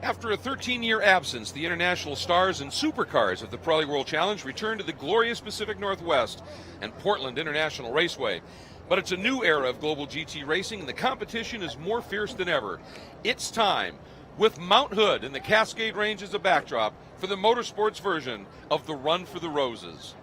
After a 13-year absence, the international stars and supercars of the Pirelli World Challenge return to the glorious Pacific Northwest and Portland International Raceway. But it's a new era of global GT racing, and the competition is more fierce than ever. It's time, with Mount Hood and the Cascade Range as a backdrop, for the motorsports version of the Run for the Roses.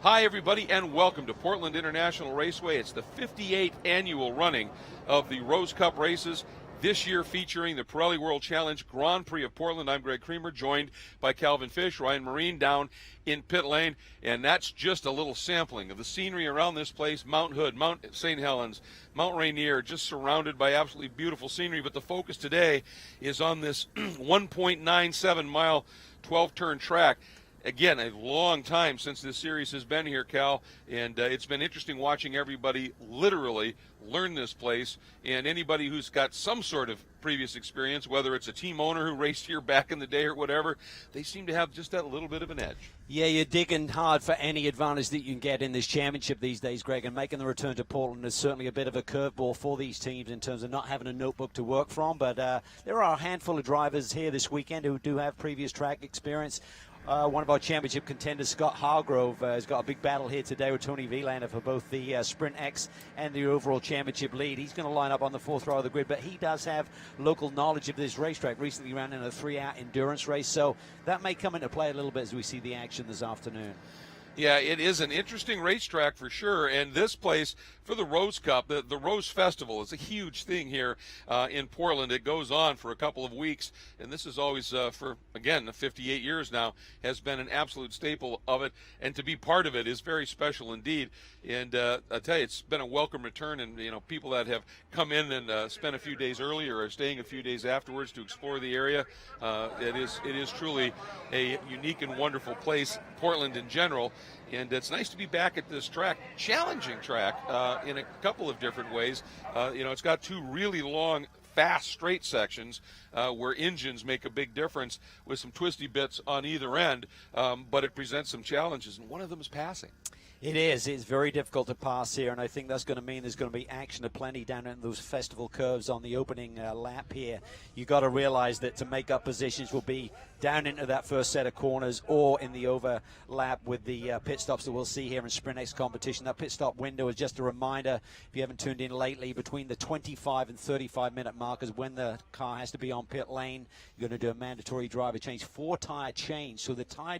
Hi, everybody, and welcome to Portland International Raceway. It's the 58th annual running of the Rose Cup races, this year featuring the Pirelli World Challenge Grand Prix of Portland. I'm Greg Creamer, joined by Calvin Fish, Ryan Marine down in pit lane, and that's just a little sampling of the scenery around this place. Mount Hood, Mount St. Helens, Mount Rainier, just surrounded by absolutely beautiful scenery. But the focus today is on this 1.97 mile 12-turn track. Again, a long time since this series has been here, Cal, and it's been interesting watching everybody literally learn this place. And anybody who's got some sort of previous experience, whether it's a team owner who raced here back in the day or whatever, they seem to have just that little bit of an edge. Yeah, you're digging hard for any advantage that you can get in this championship these days, Greg, and making the return to Portland is certainly a bit of a curveball for these teams in terms of not having a notebook to work from. But there are a handful of drivers here this weekend who do have previous track experience. One of our championship contenders, Scott Hargrove, has got a big battle here today with Tony Vilander for both the Sprint X and the overall championship lead. He's going to line up on the fourth row of the grid, but he does have local knowledge of this racetrack. Recently ran in a 3-hour endurance race, so that may come into play a little bit as we see the action this afternoon. Yeah, it is an interesting racetrack for sure, and this place for the Rose Cup, the Rose Festival is a huge thing here in Portland. It goes on for a couple of weeks, and this is always for, again, 58 years now, has been an absolute staple of it, and to be part of it is very special indeed. And I tell you, it's been a welcome return, and you know, people that have come in and spent a few days earlier or staying a few days afterwards to explore the area. It is truly a unique and wonderful place, Portland in general. And it's nice to be back at this track, challenging track in a couple of different ways. You know, it's got two really long, fast, straight sections where engines make a big difference with some twisty bits on either end, but it presents some challenges, and one of them is passing. It is. It's very difficult to pass here, and I think that's going to mean there's going to be action aplenty down in those festival curves on the opening lap here. You've got to realize that to make up positions will be down into that first set of corners or in the overlap with the pit stops that we'll see here in Sprint X competition. That pit stop window is just a reminder, if you haven't tuned in lately, between the 25 and 35-minute markers when the car has to be on pit lane. You're going to do a mandatory driver change, 4-tire change, so the tire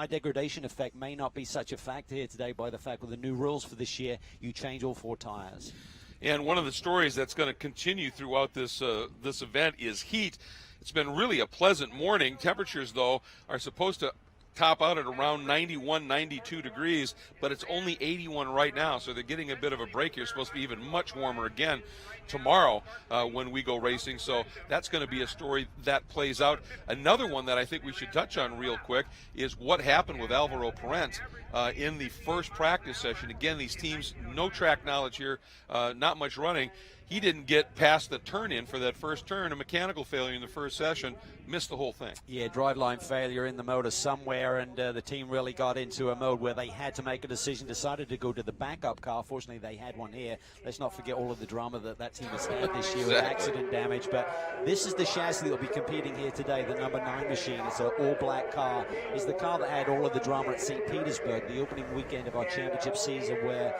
degradation effect may not be such a factor here today by the fact with the new rules for this year, you change all 4 tires. And one of the stories that's going to continue throughout this event is heat. It's been really a pleasant morning. Temperatures, though, are supposed to top out at around 91, 92 degrees, but it's only 81 right now, so they're getting a bit of a break here. It's supposed to be even much warmer again tomorrow when we go racing, so that's going to be a story that plays out. Another one that I think we should touch on real quick is what happened with Alvaro Parente in the first practice session. Again, these teams, no track knowledge here, not much running. He didn't get past the turn-in for that first turn, a mechanical failure in the first session, missed the whole thing. Yeah, driveline failure in the motor somewhere, and the team really got into a mode where they had to make a decision, decided to go to the backup car. Fortunately, they had one here. Let's not forget all of the drama that team has had this year with accident damage, but this is the chassis that will be competing here today, the number 9 machine. It's an all-black car. It's the car that had all of the drama at St. Petersburg, the opening weekend of our championship season, where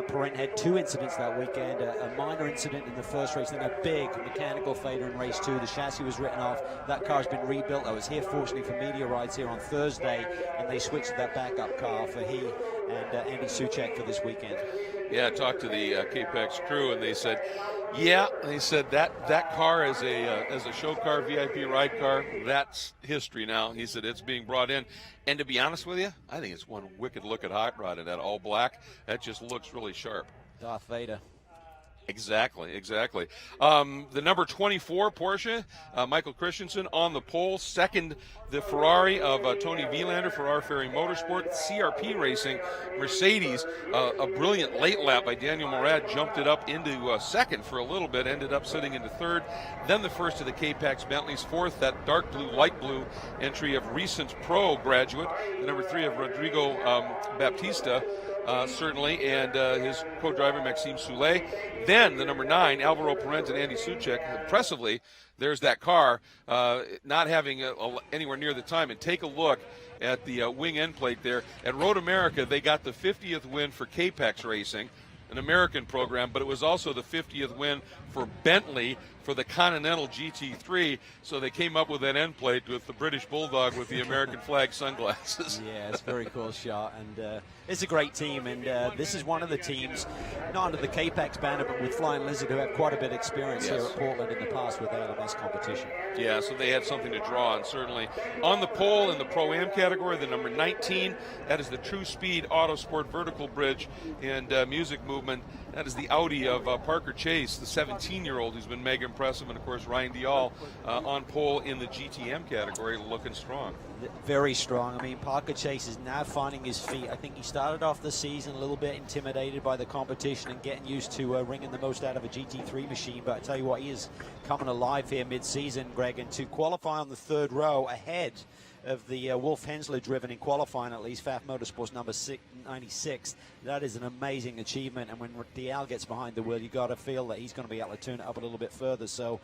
Parente had 2 incidents that weekend, a minor incident in the first race, then a big mechanical failure in race 2. The chassis was written off. That car's been rebuilt. I was here, fortunately, for media rides here on Thursday, and they switched to that backup car for he and Andy Suchek for this weekend. Yeah, I talked to the Capex crew, and they said, that car as a show car, VIP ride car, that's history now. He said it's being brought in. And to be honest with you, I think it's one wicked looking hot rod in that all black. That just looks really sharp. Darth Vader. Exactly. The number 24 Porsche, Michael Christensen on the pole. Second, the Ferrari of Tony Vilander, Ferrari Ferry Motorsport. CRP Racing, Mercedes, a brilliant late lap by Daniel Morad, jumped it up into second for a little bit, ended up sitting into third. Then the first of the K-Pax Bentleys, fourth, that dark blue, light blue entry of recent pro graduate, the number 3 of Rodrigo Baptista. certainly, and his co-driver Maxime Soulet. Then the number 9, Alvaro Parente and Andy Suchek. Impressively, there's that car not having anywhere near the time. And take a look at the wing end plate there. At Road America, they got the 50th win for Capex Racing, an American program, but it was also the 50th win for Bentley for the Continental GT3, so they came up with that end plate with the British Bulldog with the American flag sunglasses. Yeah, it's a very cool shot, and it's a great team, and this is one of the teams, not under the Capex banner, but with Flying Lizard, who have quite a bit of experience here at Portland in the past with ALMS competition. Yeah, so they had something to draw on, certainly. On the pole in the Pro-Am category, the number 19, that is the True Speed Autosport vertical bridge and music movement. That is the Audi of Parker Chase, the 17-year-old who's been mega impressive, and of course Ryan Dial on pole in the GTM category, looking strong. Very strong. I mean, Parker Chase is now finding his feet. I think he started off the season a little bit intimidated by the competition and getting used to wringing the most out of a GT3 machine, but I tell you what, he is coming alive here mid-season, Greg, and to qualify on the 3rd row ahead of the Wolf Hensler driven in qualifying, at least FAF Motorsports number 96. That is an amazing achievement, and when Dial gets behind the wheel, you got to feel that he's going to be able to turn it up a little bit further. So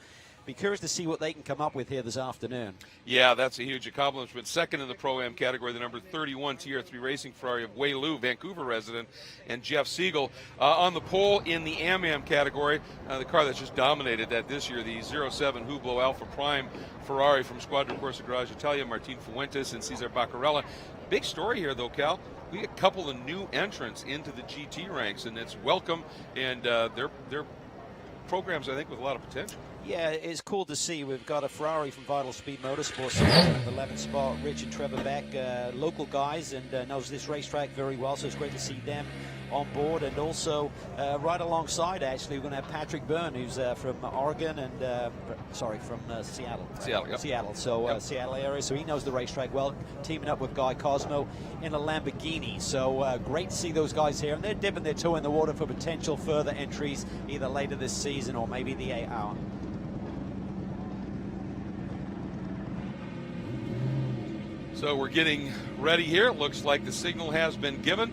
be curious to see what they can come up with here this afternoon. Yeah, that's a huge accomplishment. Second in the Pro-Am category, the number 31 TR3 Racing Ferrari of Wei Lu, Vancouver resident, and Jeff Siegel. On the pole in the Am category, the car that's just dominated that this year, the 07 Hublot Alpha Prime Ferrari from Squadra Corsa Garage Italia, Martin Fuentes and Cesar Baccarella. Big story here, though, Cal. We get a couple of new entrants into the GT ranks, and it's welcome, and they're programs, I think, with a lot of potential. Yeah, it's cool to see. We've got a Ferrari from Vital Speed Motorsports in the 11th spot, Rich and Trevor Beck, local guys, and knows this racetrack very well, so it's great to see them on board. And also right alongside, actually, we're going to have Patrick Byrne, who's from Oregon and from Seattle. Seattle. So Seattle area, so he knows the racetrack well, teaming up with Guy Cosmo in a Lamborghini. So great to see those guys here, and they're dipping their toe in the water for potential further entries either later this season or maybe the 8 hour. So we're getting ready here. It looks like the signal has been given.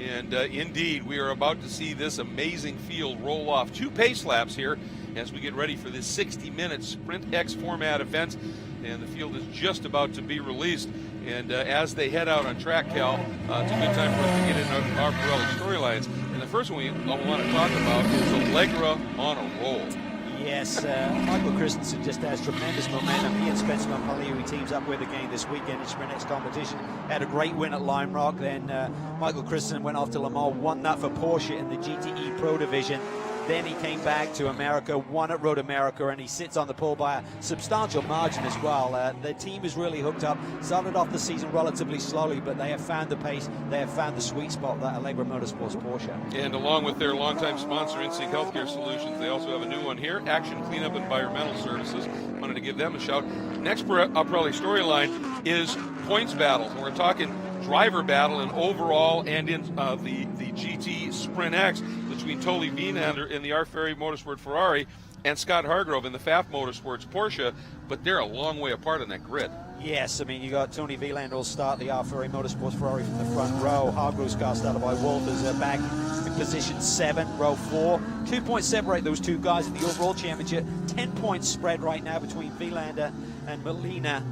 And indeed, we are about to see this amazing field roll off 2 pace laps here as we get ready for this 60-minute Sprint X format event. And the field is just about to be released. And as they head out on track, Cal, it's a good time for us to get into our Pirelli storylines. And the first one we want to talk about is Allegra on a roll. Yes, Michael Christensen just has tremendous momentum. He and Spencer Montpellier, who he teams up with again this weekend in Sprint X competition, had a great win at Lime Rock. Then Michael Christensen went off to Le Mans, won that for Porsche in the GTE Pro Division. Then he came back to America, won at Road America, and he sits on the pole by a substantial margin as well. The team is really hooked up. Started off the season relatively slowly, but they have found the pace. They have found the sweet spot, that Allegra Motorsports Porsche. And along with their longtime sponsor, Insync Healthcare Solutions, they also have a new one here, Action Cleanup Environmental Services. Wanted to give them a shout. Next Pirelli storyline is points battles, and we're talking driver battle in overall and in the GT Sprint X between Toli Wienander in the R Ferry Motorsport Ferrari and Scott Hargrove in the FAF Motorsports Porsche, but they're a long way apart on that grid. Yes, I mean, you got Tony Wieland will start the R Ferry Motorsports Ferrari from the front row. Hargrove's car started by Walters back in position 7, row 4. 2 points separate those two guys in the overall championship. 10 points spread right now between Wielander and Molina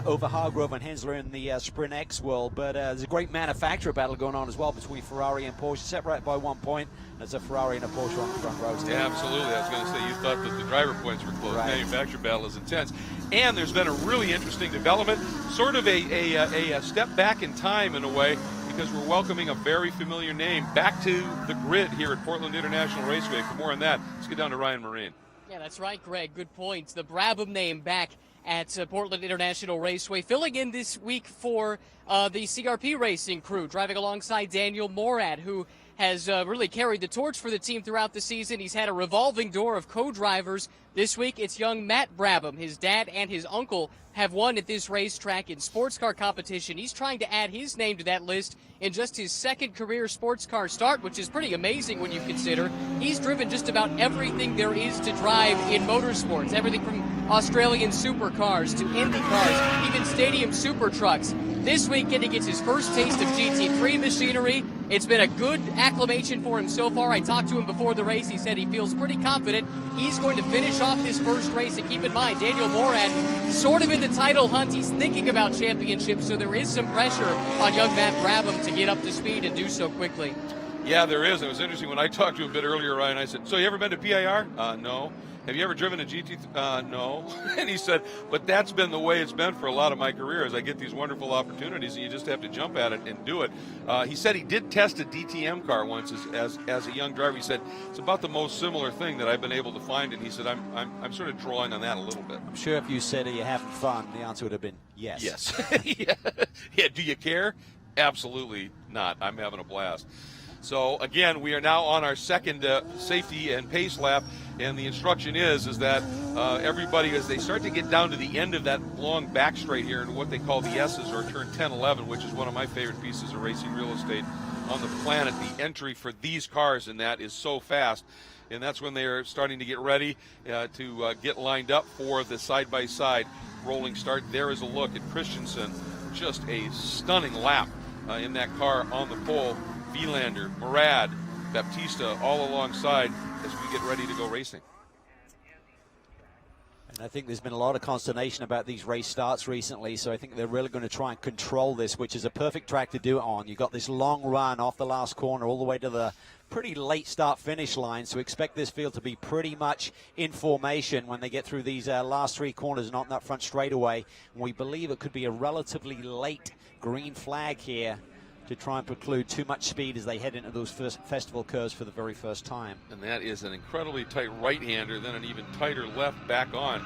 over Hargrove and Hensler in the Sprint X world. But there's a great manufacturer battle going on as well between Ferrari and Porsche, separated by 1 point. There's a Ferrari and a Porsche on the front row. Yeah, absolutely. I was going to say, you thought that the driver points were close. Right. Manufacturer battle is intense. And there's been a really interesting development, sort of a step back in time in a way, because we're welcoming a very familiar name back to the grid here at Portland International Raceway. For more on that, let's get down to Ryan Marine. Yeah, that's right, Greg. Good point. The Brabham name back at Portland International Raceway, filling in this week for the CRP Racing crew, driving alongside Daniel Morad, who has really carried the torch for the team throughout the season. He's had a revolving door of co-drivers. This week, it's young Matt Brabham. His dad and his uncle have won at this racetrack in sports car competition. He's trying to add his name to that list in just his second career sports car start, which is pretty amazing when you consider he's driven just about everything there is to drive in motorsports, everything from Australian supercars to Indy cars, even stadium super trucks. this weekend he gets his first taste of GT3 machinery. It's been a good acclimation for him so far. I talked to him before the race. He said he feels pretty confident he's going to finish off his first race. And keep in mind, Daniel Morad sort of in the title hunt. He's thinking about championships, so there is some pressure on young Matt Brabham to get up to speed and do so quickly. Yeah, there is. It was interesting when I talked to him a bit earlier, Ryan. I said, so you ever been to PIR? No. Have you ever driven a GT? No. And he said, but that's been the way it's been for a lot of my career, is I get these wonderful opportunities and you just have to jump at it and do it. He said he did test a DTM car once as a young driver. He said, it's about the most similar thing that I've been able to find. And he said, I'm sort of drawing on that a little bit. I'm sure if you said, are you having fun, the answer would have been yes. Yes. Yeah. Do you care? Absolutely not. I'm having a blast. So again, we are now on our second safety and pace lap, and the instruction is that everybody, as they start to get down to the end of that long back straight here in what they call the S's, or turn 10, 11, which is one of my favorite pieces of racing real estate on the planet. The entry for these cars in that is so fast, and that's when they are starting to get ready to get lined up for the side-by-side rolling start. There is a look at Christensen, just a stunning lap in that car on the pole. Vilander, Morad, Baptista all alongside as we get ready to go racing. And I think there's been a lot of consternation about these race starts recently, so I think they're really going to try and control this, which is a perfect track to do it on. You've got this long run off the last corner all the way to the pretty late start-finish line, so expect this field to be pretty much in formation when they get through these last three corners and on that front straightaway. And we believe it could be a relatively late green flag here to try and preclude too much speed as they head into those first festival curves for the very first time. And that is an incredibly tight right-hander, then an even tighter left back on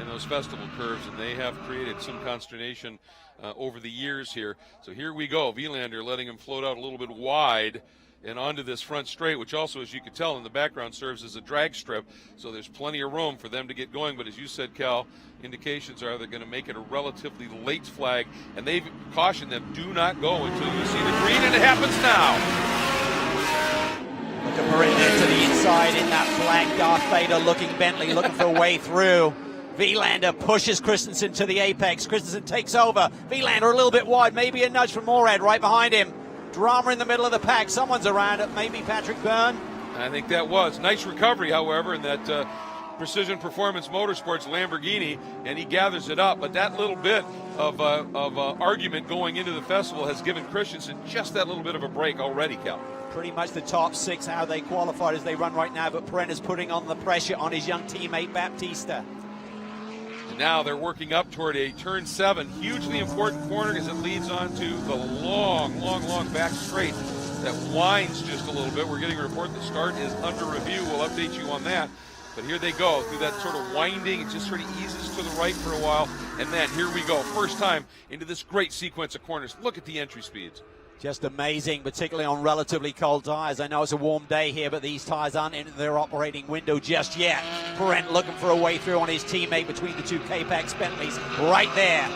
in those festival curves, and they have created some consternation over the years here. So here we go, Vilander letting him float out a little bit wide and onto this front straight, which also, as you can tell in the background, serves as a drag strip, so there's plenty of room for them to get going. But as you said, Cal, indications are they're going to make it a relatively late flag, and they've cautioned them, do not go until you see the green, and it happens now. Look at Parente to the inside in that black Darth Vader looking Bentley, looking for a way through. Vilander pushes Christensen to the apex. Christensen takes over. Vilander a little bit wide, maybe a nudge from Morad right behind him. Drama in the middle of the pack. Someone's around it. Maybe Patrick Byrne. I think that was. Nice recovery, however, in that Precision Performance Motorsports Lamborghini, and he gathers it up. But that little bit of argument going into the festival has given Christensen just that little bit of a break already, Cal. Pretty much the top six, how they qualified as they run right now, but Parente's putting on the pressure on his young teammate Baptista. And now they're working up toward a turn 7, hugely important corner as it leads onto the long, long, long back straight that winds just a little bit. We're getting a report the start is under review. We'll update you on that. But here they go through that sort of winding. It just sort of eases to the right for a while. And then here we go. First time into this great sequence of corners. Look at the entry speeds. Just amazing, particularly on relatively cold tires. I know it's a warm day here, but these tires aren't in their operating window just yet. Parente looking for a way through on his teammate between the two K-Pax Bentleys right there.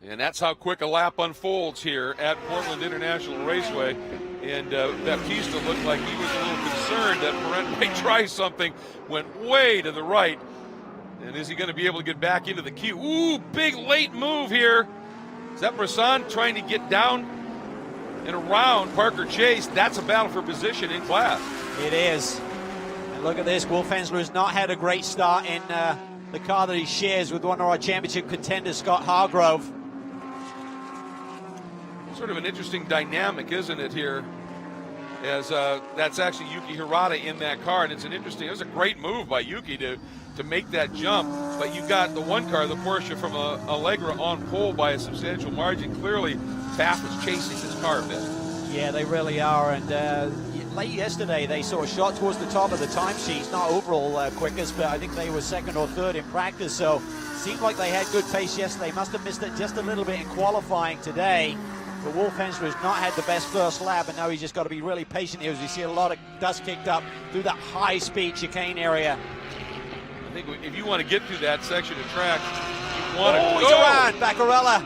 And that's how quick a lap unfolds here at Portland International Raceway. And Baptista looked like he was a little concerned that Parente might try something. Went way to the right. And is he going to be able to get back into the queue? Ooh, big late move here. Is that Brisson trying to get down and around Parker Chase? That's a battle for position in class. It is. And look at this. Wolf Hensler has not had a great start in the car that he shares with one of our championship contenders, Scott Hargrove. Sort of an interesting dynamic, isn't it, here? As that's actually Yuki Hirata in that car, and it was a great move by Yuki to make that jump. But you've got the one car, the Porsche from Allegra, on pole by a substantial margin. Clearly, Taft was chasing this car a bit. Yeah, they really are. And late yesterday, they saw a shot towards the top of the timesheets, not overall quickest, but I think they were second or third in practice. So seemed like they had good pace yesterday. Must have missed it just a little bit in qualifying today. But Wolf Hensler has not had the best first lap, and now he's just got to be really patient here as we see a lot of dust kicked up through that high-speed chicane area. I think if you want to get through that section of track, you want to go. He's around. Baccarella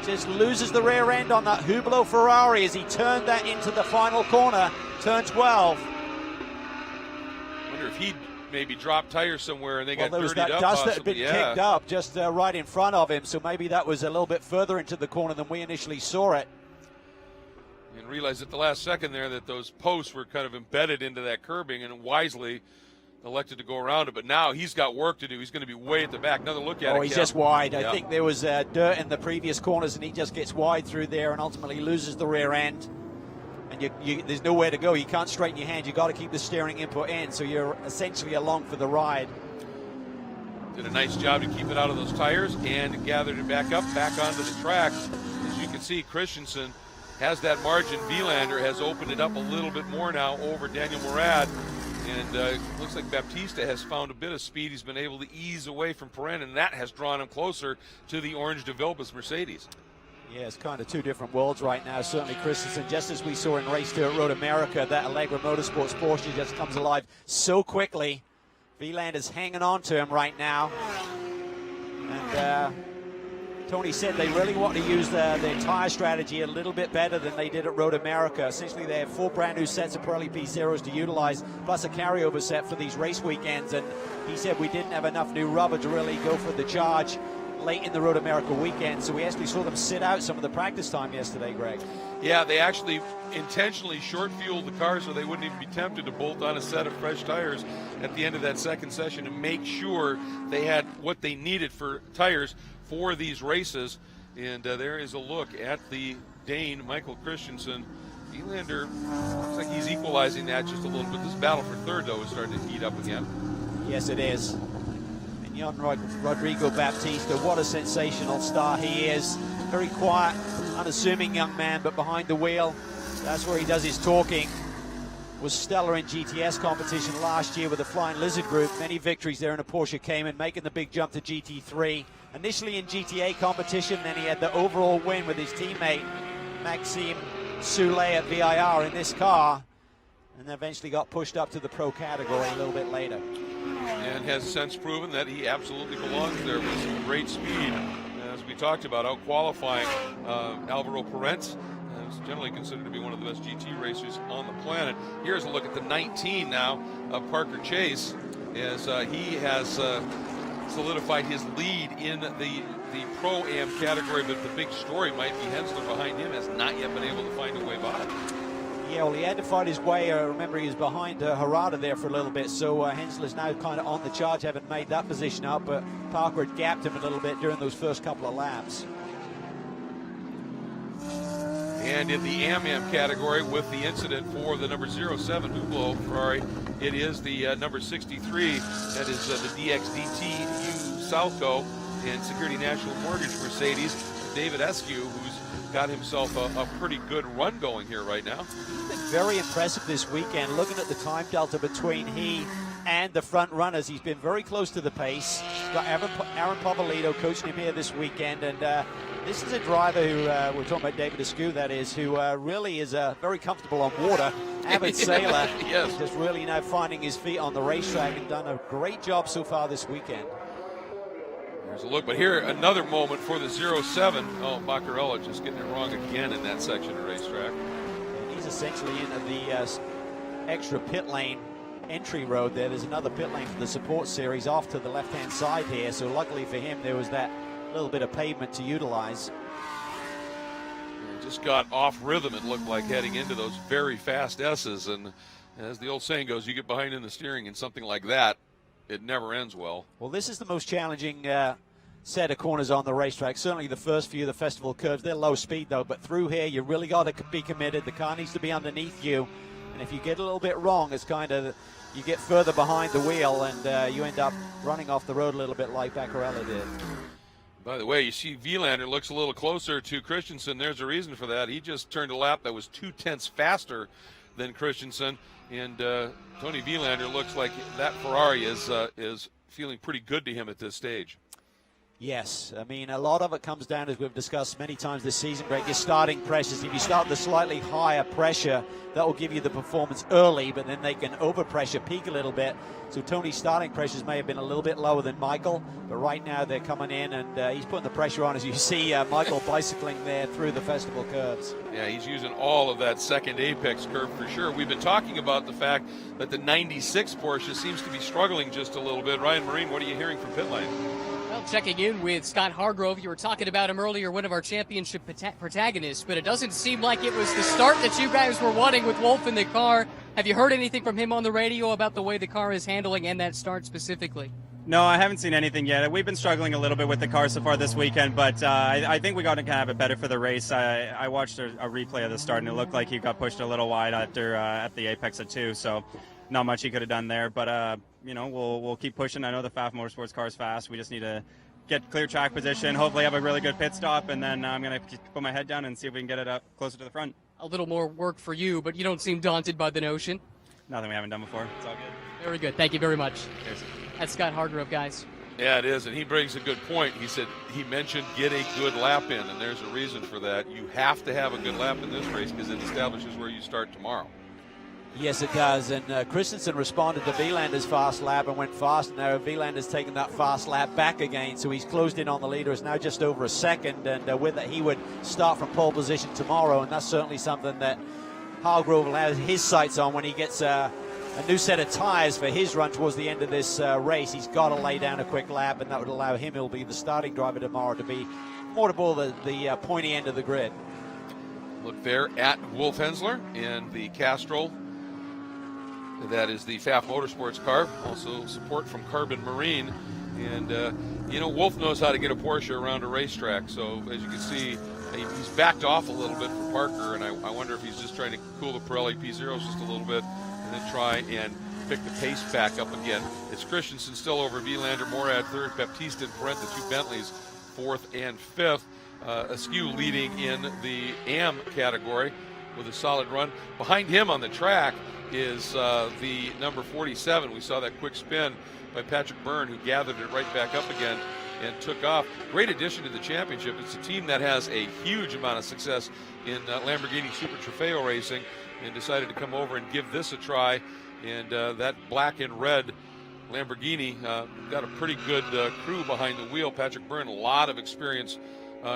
just loses the rear end on that Hublot Ferrari as he turned that into the final corner, turn 12. I wonder if maybe dropped tires somewhere and they got there was dirtied that up. dust that had possibly. been kicked up just right in front of him, so maybe that was a little bit further into the corner than we initially saw it. And realized at the last second there that those posts were kind of embedded into that curbing, and wisely elected to go around it. But now he's got work to do. He's going to be way at the back. Another look at it. Oh, he's just wide. Yeah. I think there was dirt in the previous corners, and he just gets wide through there and ultimately loses the rear end. And there's nowhere to go. You can't straighten your hand. You've got to keep the steering input in, so you're essentially along for the ride. Did a nice job to keep it out of those tires and gathered it back up, back onto the track. As you can see, Christensen has that margin. Vilander has opened it up a little bit more now over Daniel Morad. And looks like Baptista has found a bit of speed. He's been able to ease away from Parente, and that has drawn him closer to the Orange de Vilbius Mercedes. Yeah, it's kind of two different worlds right now. Certainly Christensen, just as we saw in Race 2 at Road America, that Allegra Motorsports Porsche just comes alive so quickly. Vilander's hanging on to him right now. And Tony said they really want to use their tire strategy a little bit better than they did at Road America. Essentially, they have 4 brand new sets of Pirelli P0s to utilize, plus a carryover set for these race weekends. And he said we didn't have enough new rubber to really go for the charge late in the Road America weekend. So we actually saw them sit out some of the practice time yesterday, Greg. Yeah, they actually intentionally short-fueled the car so they wouldn't even be tempted to bolt on a set of fresh tires at the end of that second session to make sure they had what they needed for tires for these races. And there is a look at the Dane, Michael Christensen. Vilander looks like he's equalizing that just a little bit. This battle for third, though, is starting to heat up again. Yes, it is. And young Rodrigo Baptista, what a sensational star he is. Very quiet, unassuming young man, but behind the wheel, that's where he does his talking. Was stellar in GTS competition last year with the Flying Lizard Group. Many victories there in a Porsche Cayman, making the big jump to GT3. Initially in GTA competition, then he had the overall win with his teammate Maxime Soulet at VIR in this car, and eventually got pushed up to the pro category a little bit later. And has since proven that he absolutely belongs there with some great speed. As we talked about, out-qualifying Alvaro Parente. Is generally considered to be one of the best GT racers on the planet. Here's a look at the 19 now of Parker Chase, as he has solidified his lead in the Pro-Am category, but the big story might be Hensler behind him has not yet been able to find a way by. Yeah, well, he had to fight his way. Remember, he was behind Harada there for a little bit, so Hensler's now kind of on the charge, haven't made that position up, but Parker had gapped him a little bit during those first couple of laps. And in the Am-Am category, with the incident for the number 07 Hublot Ferrari, it is the number 63, that is the DXDT U Salco and Security National Mortgage Mercedes, David Eskew, who's got himself a pretty good run going here right now. Been very impressive this weekend, looking at the time delta between he and the front runners. He's been very close to the pace. Got Aaron Povolito coaching him here this weekend, and this is a driver who, we're talking about David Eskew, that is, who really is very comfortable on water, avid sailor. Yes. Just really now finding his feet on the racetrack and done a great job so far this weekend. There's a look, but here another moment for the 07. Oh, Baccarella just getting it wrong again in that section of racetrack. And he's essentially in the extra pit lane entry road there. There's another pit lane for the support series off to the left-hand side here, so luckily for him there was that little bit of pavement to utilize. Just got off rhythm, it looked like, heading into those very fast S's, and as the old saying goes, you get behind in the steering in something like that, it never ends well. Well, this is the most challenging set of corners on the racetrack. Certainly the first few, the festival curves, they're low speed though, but through here you really got to be committed. The car needs to be underneath you, and if you get a little bit wrong, it's kind of, you get further behind the wheel, and you end up running off the road a little bit like Baccarella did. By the way, you see Vilander looks a little closer to Christensen. There's a reason for that. He just turned a lap that was 0.2 faster than Christensen, and Tony Vilander looks like that Ferrari is feeling pretty good to him at this stage. Yes, I mean, a lot of it comes down, as we've discussed many times this season, Greg, your starting pressures. If you start with a slightly higher pressure, that will give you the performance early, but then they can overpressure, peak a little bit. So Tony's starting pressures may have been a little bit lower than Michael, but right now they're coming in, and he's putting the pressure on, as you see Michael bicycling there through the festival curves. Yeah, he's using all of that second apex curve for sure. We've been talking about the fact that the 96 Porsche seems to be struggling just a little bit. Ryan Marine, what are you hearing from pit lane? Well, checking in with Scott Hargrove, you were talking about him earlier, one of our championship protagonists, but it doesn't seem like it was the start that you guys were wanting with Wolf in the car. Have you heard anything from him on the radio about the way the car is handling and that start specifically? No, I haven't seen anything yet. We've been struggling a little bit with the car so far this weekend, but I think we got to kind of have it better for the race. I watched a replay of the start, and it looked like he got pushed a little wide after at the apex at 2, so not much he could have done there. But, we'll keep pushing. I know the FAF Motorsports car is fast. We just need to get clear track position, hopefully have a really good pit stop, and then I'm going to put my head down and see if we can get it up closer to the front. A little more work for you, but you don't seem daunted by the notion. Nothing we haven't done before. It's all good. Very good. Thank you very much. Cheers. That's Scott Hargrove, guys. Yeah, it is, and he brings a good point. He mentioned get a good lap in, and there's a reason for that. You have to have a good lap in this race because it establishes where you start tomorrow. Yes, it does. And Christensen responded to Wielander's fast lap and went fast. And now Wielander's taken that fast lap back again. So he's closed in on the leader. It's now just over a second. And with it, he would start from pole position tomorrow. And that's certainly something that Hargrove will have his sights on when he gets a new set of tires for his run towards the end of this race. He's got to lay down a quick lap, and that would allow him, he'll be the starting driver tomorrow, to be more to ball the pointy end of the grid. Look there at Wolf Hensler in the Castrol. That is the FAF Motorsports car. Also support from Carbon Marine. And, Wolf knows how to get a Porsche around a racetrack. So, as you can see, he's backed off a little bit for Parker. And I wonder if he's just trying to cool the Pirelli P0s just a little bit and then try and pick the pace back up again. It's Christensen still over Wielander, Morad third, Baptiste and Parente, the two Bentleys, fourth and fifth. Askew leading in the AM category with a solid run. Behind him on the track is the number 47. We saw that quick spin by Patrick Byrne, who gathered it right back up again and took off. Great addition to the championship. It's a team that has a huge amount of success in Lamborghini Super Trofeo racing and decided to come over and give this a try. And that black and red Lamborghini got a pretty good crew behind the wheel. Patrick Byrne, a lot of experience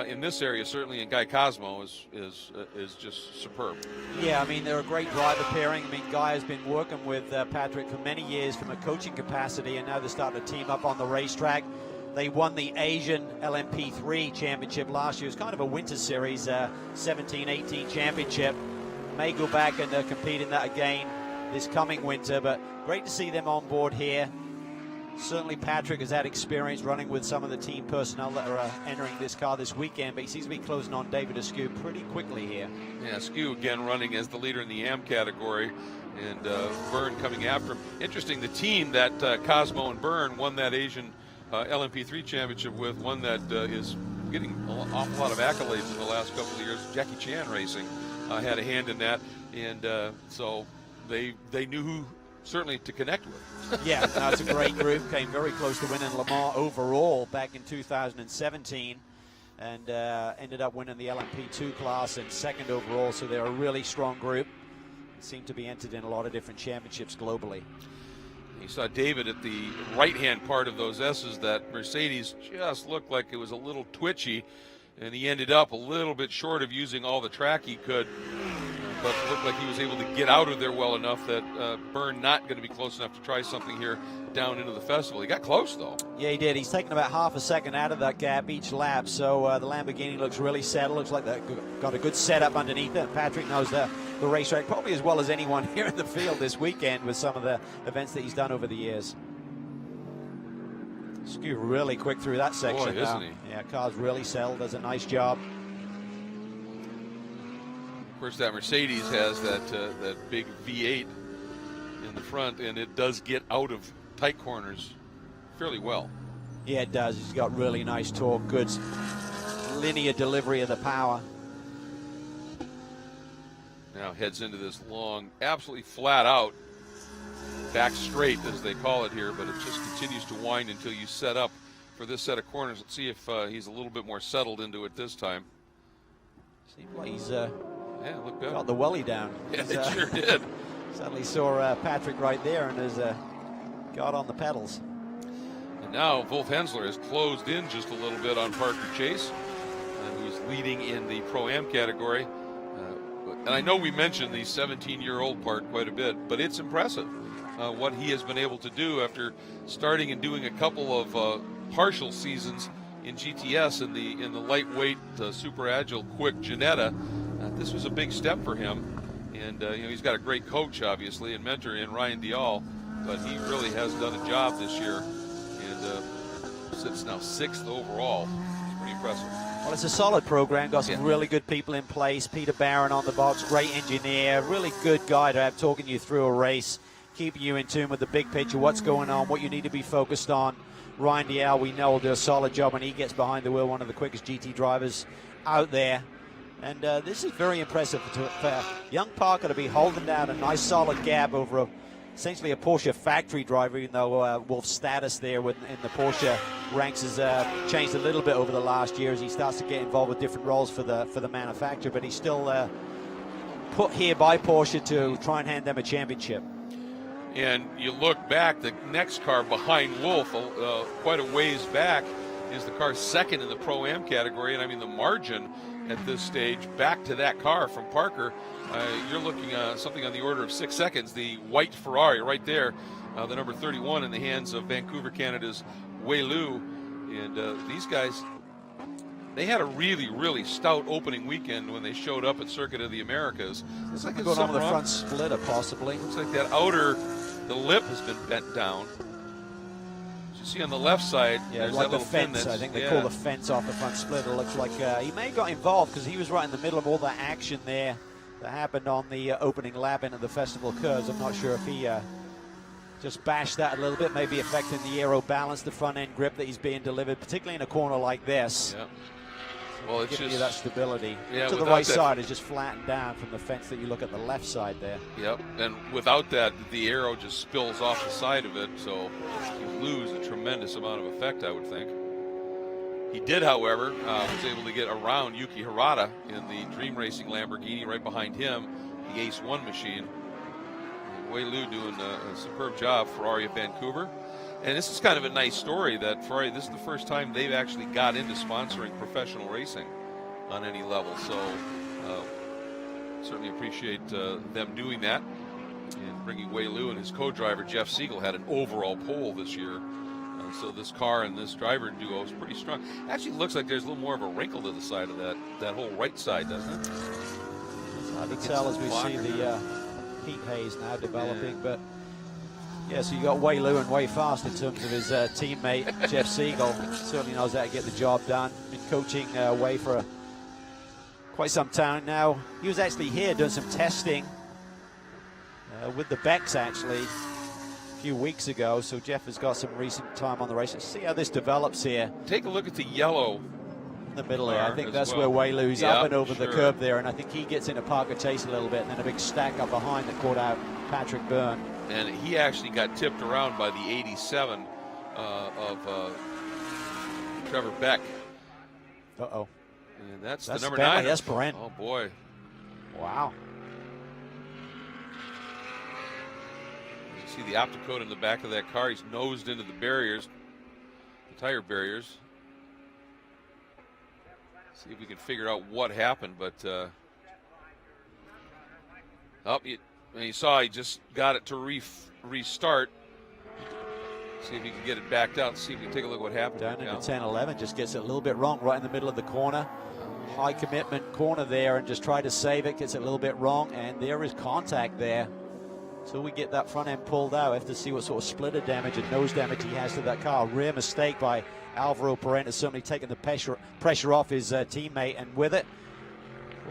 in this area, certainly, and Guy Cosmo is just superb. Yeah, I mean, they're a great driver pairing. I mean, Guy has been working with Patrick for many years from a coaching capacity, and now they're starting to team up on the racetrack. They won the Asian LMP3 championship last year. It was kind of a winter series, 17-18 championship. May go back and compete in that again this coming winter, but great to see them on board here. Certainly Patrick has had experience running with some of the team personnel that are entering this car this weekend, but he seems to be closing on David Askew pretty quickly here. Yeah, Askew again running as the leader in the AM category, and Byrne coming after him. Interesting, the team that Cosmo and Byrne won that Asian LMP3 championship with, one that is getting an awful lot of accolades in the last couple of years, Jackie Chan Racing, had a hand in that, and so they knew who certainly to connect with. Yeah, that's a great group. Came very close to winning Le Mans overall back in 2017 and ended up winning the LMP2 class and second overall, so they're a really strong group. Seem to be entered in a lot of different championships globally. You saw David at the right-hand part of those S's. That Mercedes just looked like it was a little twitchy, and he ended up a little bit short of using all the track he could. But it looked like he was able to get out of there well enough that Byrne not going to be close enough to try something here down into the festival. He got close, though. Yeah, he did. He's taken about half a second out of that gap each lap, so the Lamborghini looks really settled. Looks like they've got a good setup underneath it. Patrick knows the racetrack probably as well as anyone here in the field this weekend with some of the events that he's done over the years. Askew really quick through that section. Boy, isn't he? Yeah, car's really settled. Does a nice job. Of course, that Mercedes has that big V8 in the front, and it does get out of tight corners fairly well. Yeah, it does. He's got really nice torque, good linear delivery of the power. Now heads into this long, absolutely flat out, back straight as they call it here, but it just continues to wind until you set up for this set of corners. Let's see if he's a little bit more settled into it this time. Seems like he's looked good. got the welly down. Yeah, it sure did. Suddenly saw Patrick right there and has got on the pedals. And now Wolf Hensler has closed in just a little bit on Parker Chase, who's leading in the Pro-Am category. And I know we mentioned the 17-year-old part quite a bit, but it's impressive what he has been able to do after starting and doing a couple of partial seasons in GTS in the lightweight, super agile, quick Ginetta. This was a big step for him, and he's got a great coach, obviously, and mentor in Ryan Dial, but he really has done a job this year, and sits now 6th overall. It's pretty impressive. Well, it's a solid program. Got some really good people in place. Peter Barron on the box, great engineer, really good guy to have talking you through a race, keeping you in tune with the big picture, what's going on, what you need to be focused on. Ryan Dial, we know, will do a solid job when he gets behind the wheel, one of the quickest GT drivers out there. And this is very impressive for young Parker to be holding down a nice solid gap over essentially a Porsche factory driver, even though Wolf's status there in the Porsche ranks has changed a little bit over the last year as he starts to get involved with different roles for the manufacturer, but he's still put here by Porsche to try and hand them a championship. And you look back, the next car behind Wolf, quite a ways back, is the car second in the Pro-Am category. And I mean, the margin at this stage back to that car from Parker, you're looking at something on the order of 6 seconds. The white Ferrari right there, the number 31 in the hands of Vancouver, Canada's Wei Lu. And these guys, they had a really, really stout opening weekend when they showed up at Circuit of the Americas. Looks like going on with the front splitter, possibly. Looks like that outer, the lip has been bent down. As you see on the left side, there's like that the little pin fence. that's, I think they call the fence off the front splitter. Looks like he may have got involved because he was right in the middle of all that action there that happened on the opening lap into the festival curves. I'm not sure if he just bashed that a little bit, maybe affecting the aero balance, the front end grip that he's being delivered, particularly in a corner like this. Yeah. Well, it's giving just you that stability. Yeah, to the right side is just flattened down from the fence that you look at the left side there. Yep, and without that, the aero just spills off the side of it, so you lose a tremendous amount of effect, I would think. He did, however, was able to get around Yuki Hirata in the Dream Racing Lamborghini right behind him, the Ace 1 machine. And Wei Lu doing a superb job, Ferrari at Vancouver. And this is kind of a nice story that Ferrari, this is the first time they've actually got into sponsoring professional racing on any level. So certainly appreciate them doing that and bringing Wei Lu, and his co-driver Jeff Siegel had an overall pole this year. So this car and this driver duo is pretty strong. Actually looks like there's a little more of a wrinkle to the side of that whole right side, doesn't it? It's hard to tell as we see the heat haze now developing, but yeah, so you got Wei Lu and Wei Fast in terms of his teammate, Jeff Siegel. Certainly knows how to get the job done. Been coaching Wei for quite some time now. He was actually here doing some testing with the Becks actually a few weeks ago. So Jeff has got some recent time on the race. Let's see how this develops here. Take a look at the yellow in the middle here. I think that's where Wei Lu's up and over the curb there, and I think he gets into Parker Chase a little bit, and then a big stack up behind that caught out Patrick Byrne. And he actually got tipped around by the 87 of Trevor Beck. Uh-oh. And that's the number Bentley, 9. That's Parente. Oh, boy. Wow. You see the opticoat in the back of that car. He's nosed into the barriers, the tire barriers. See if we can figure out what happened, but and you saw he just got it to restart. See if he can get it backed out. See if we can take a look at what happened. Down into 10-11, just gets it a little bit wrong right in the middle of the corner. High commitment corner there, and just try to save it. Gets it a little bit wrong, and there is contact there. So we get that front end pulled out. Have to see what sort of splitter damage and nose damage he has to that car. Rear mistake by Alvaro Parente, certainly taking the pressure off his teammate, and with it,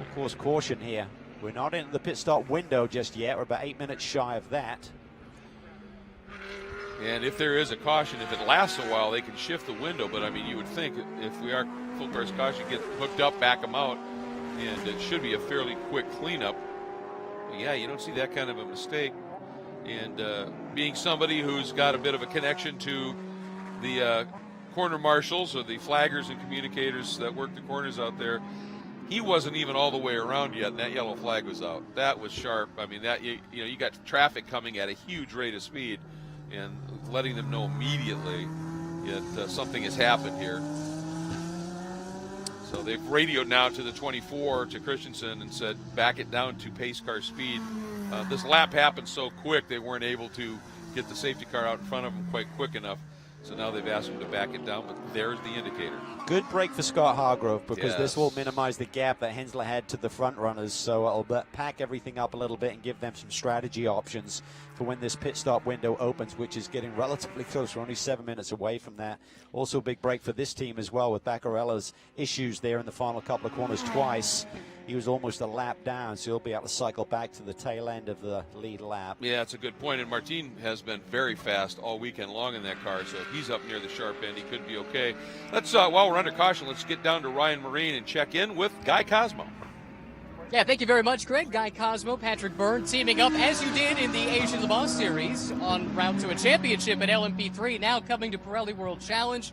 of course, caution here. We're not in the pit stop window just yet. We're about 8 minutes shy of that. And if there is a caution, if it lasts a while, they can shift the window. But, I mean, you would think if we are full course caution, get hooked up, back them out, and it should be a fairly quick cleanup. But yeah, you don't see that kind of a mistake. And being somebody who's got a bit of a connection to the corner marshals or the flaggers and communicators that work the corners out there, he wasn't even all the way around yet, and that yellow flag was out. That was sharp. I mean, that you got traffic coming at a huge rate of speed, and letting them know immediately that something has happened here. So they've radioed now to the 24 to Christensen and said back it down to pace car speed. This lap happened so quick they weren't able to get the safety car out in front of them quite quick enough. So now they've asked him to back it down, but there's the indicator. Good break for Scott Hargrove, because Yes. this will minimize the gap that Hensler had to the front runners. So it'll pack everything up a little bit and give them some strategy options for when this pit stop window opens, which is getting relatively close. We're only 7 minutes away from that. Also a big break for this team as well, with Baccarella's issues there in the final couple of corners twice. He was almost a lap down, so he'll be able to cycle back to the tail end of the lead lap. Yeah, that's a good point. And Martin has been very fast all weekend long in that car, so if he's up near the sharp end, he could be okay. Let's, while we're under caution, let's get down to Ryan Marine and check in with Guy Cosmo. Yeah, thank you very much, Greg. Guy Cosmo, Patrick Byrne teaming up as you did in the Asian Le Mans Series en route to a championship at LMP3, now coming to Pirelli World Challenge.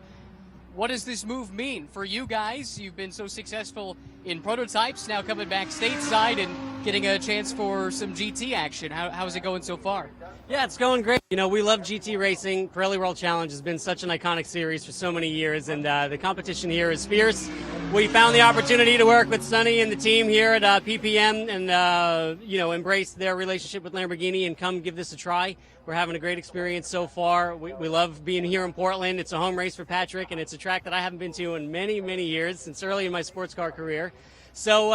What does this move mean for you guys? You've been so successful in prototypes, now coming back stateside and getting a chance for some GT action. How's it going so far? Yeah, it's going great. You know, we love GT racing. Pirelli World Challenge has been such an iconic series for so many years, and the competition here is fierce. We found the opportunity to work with Sonny and the team here at PPM and, embrace their relationship with Lamborghini and come give this a try. We're having a great experience so far. We love being here in Portland. It's a home race for Patrick, and it's a track that I haven't been to in many, many years, since early in my sports car career. So,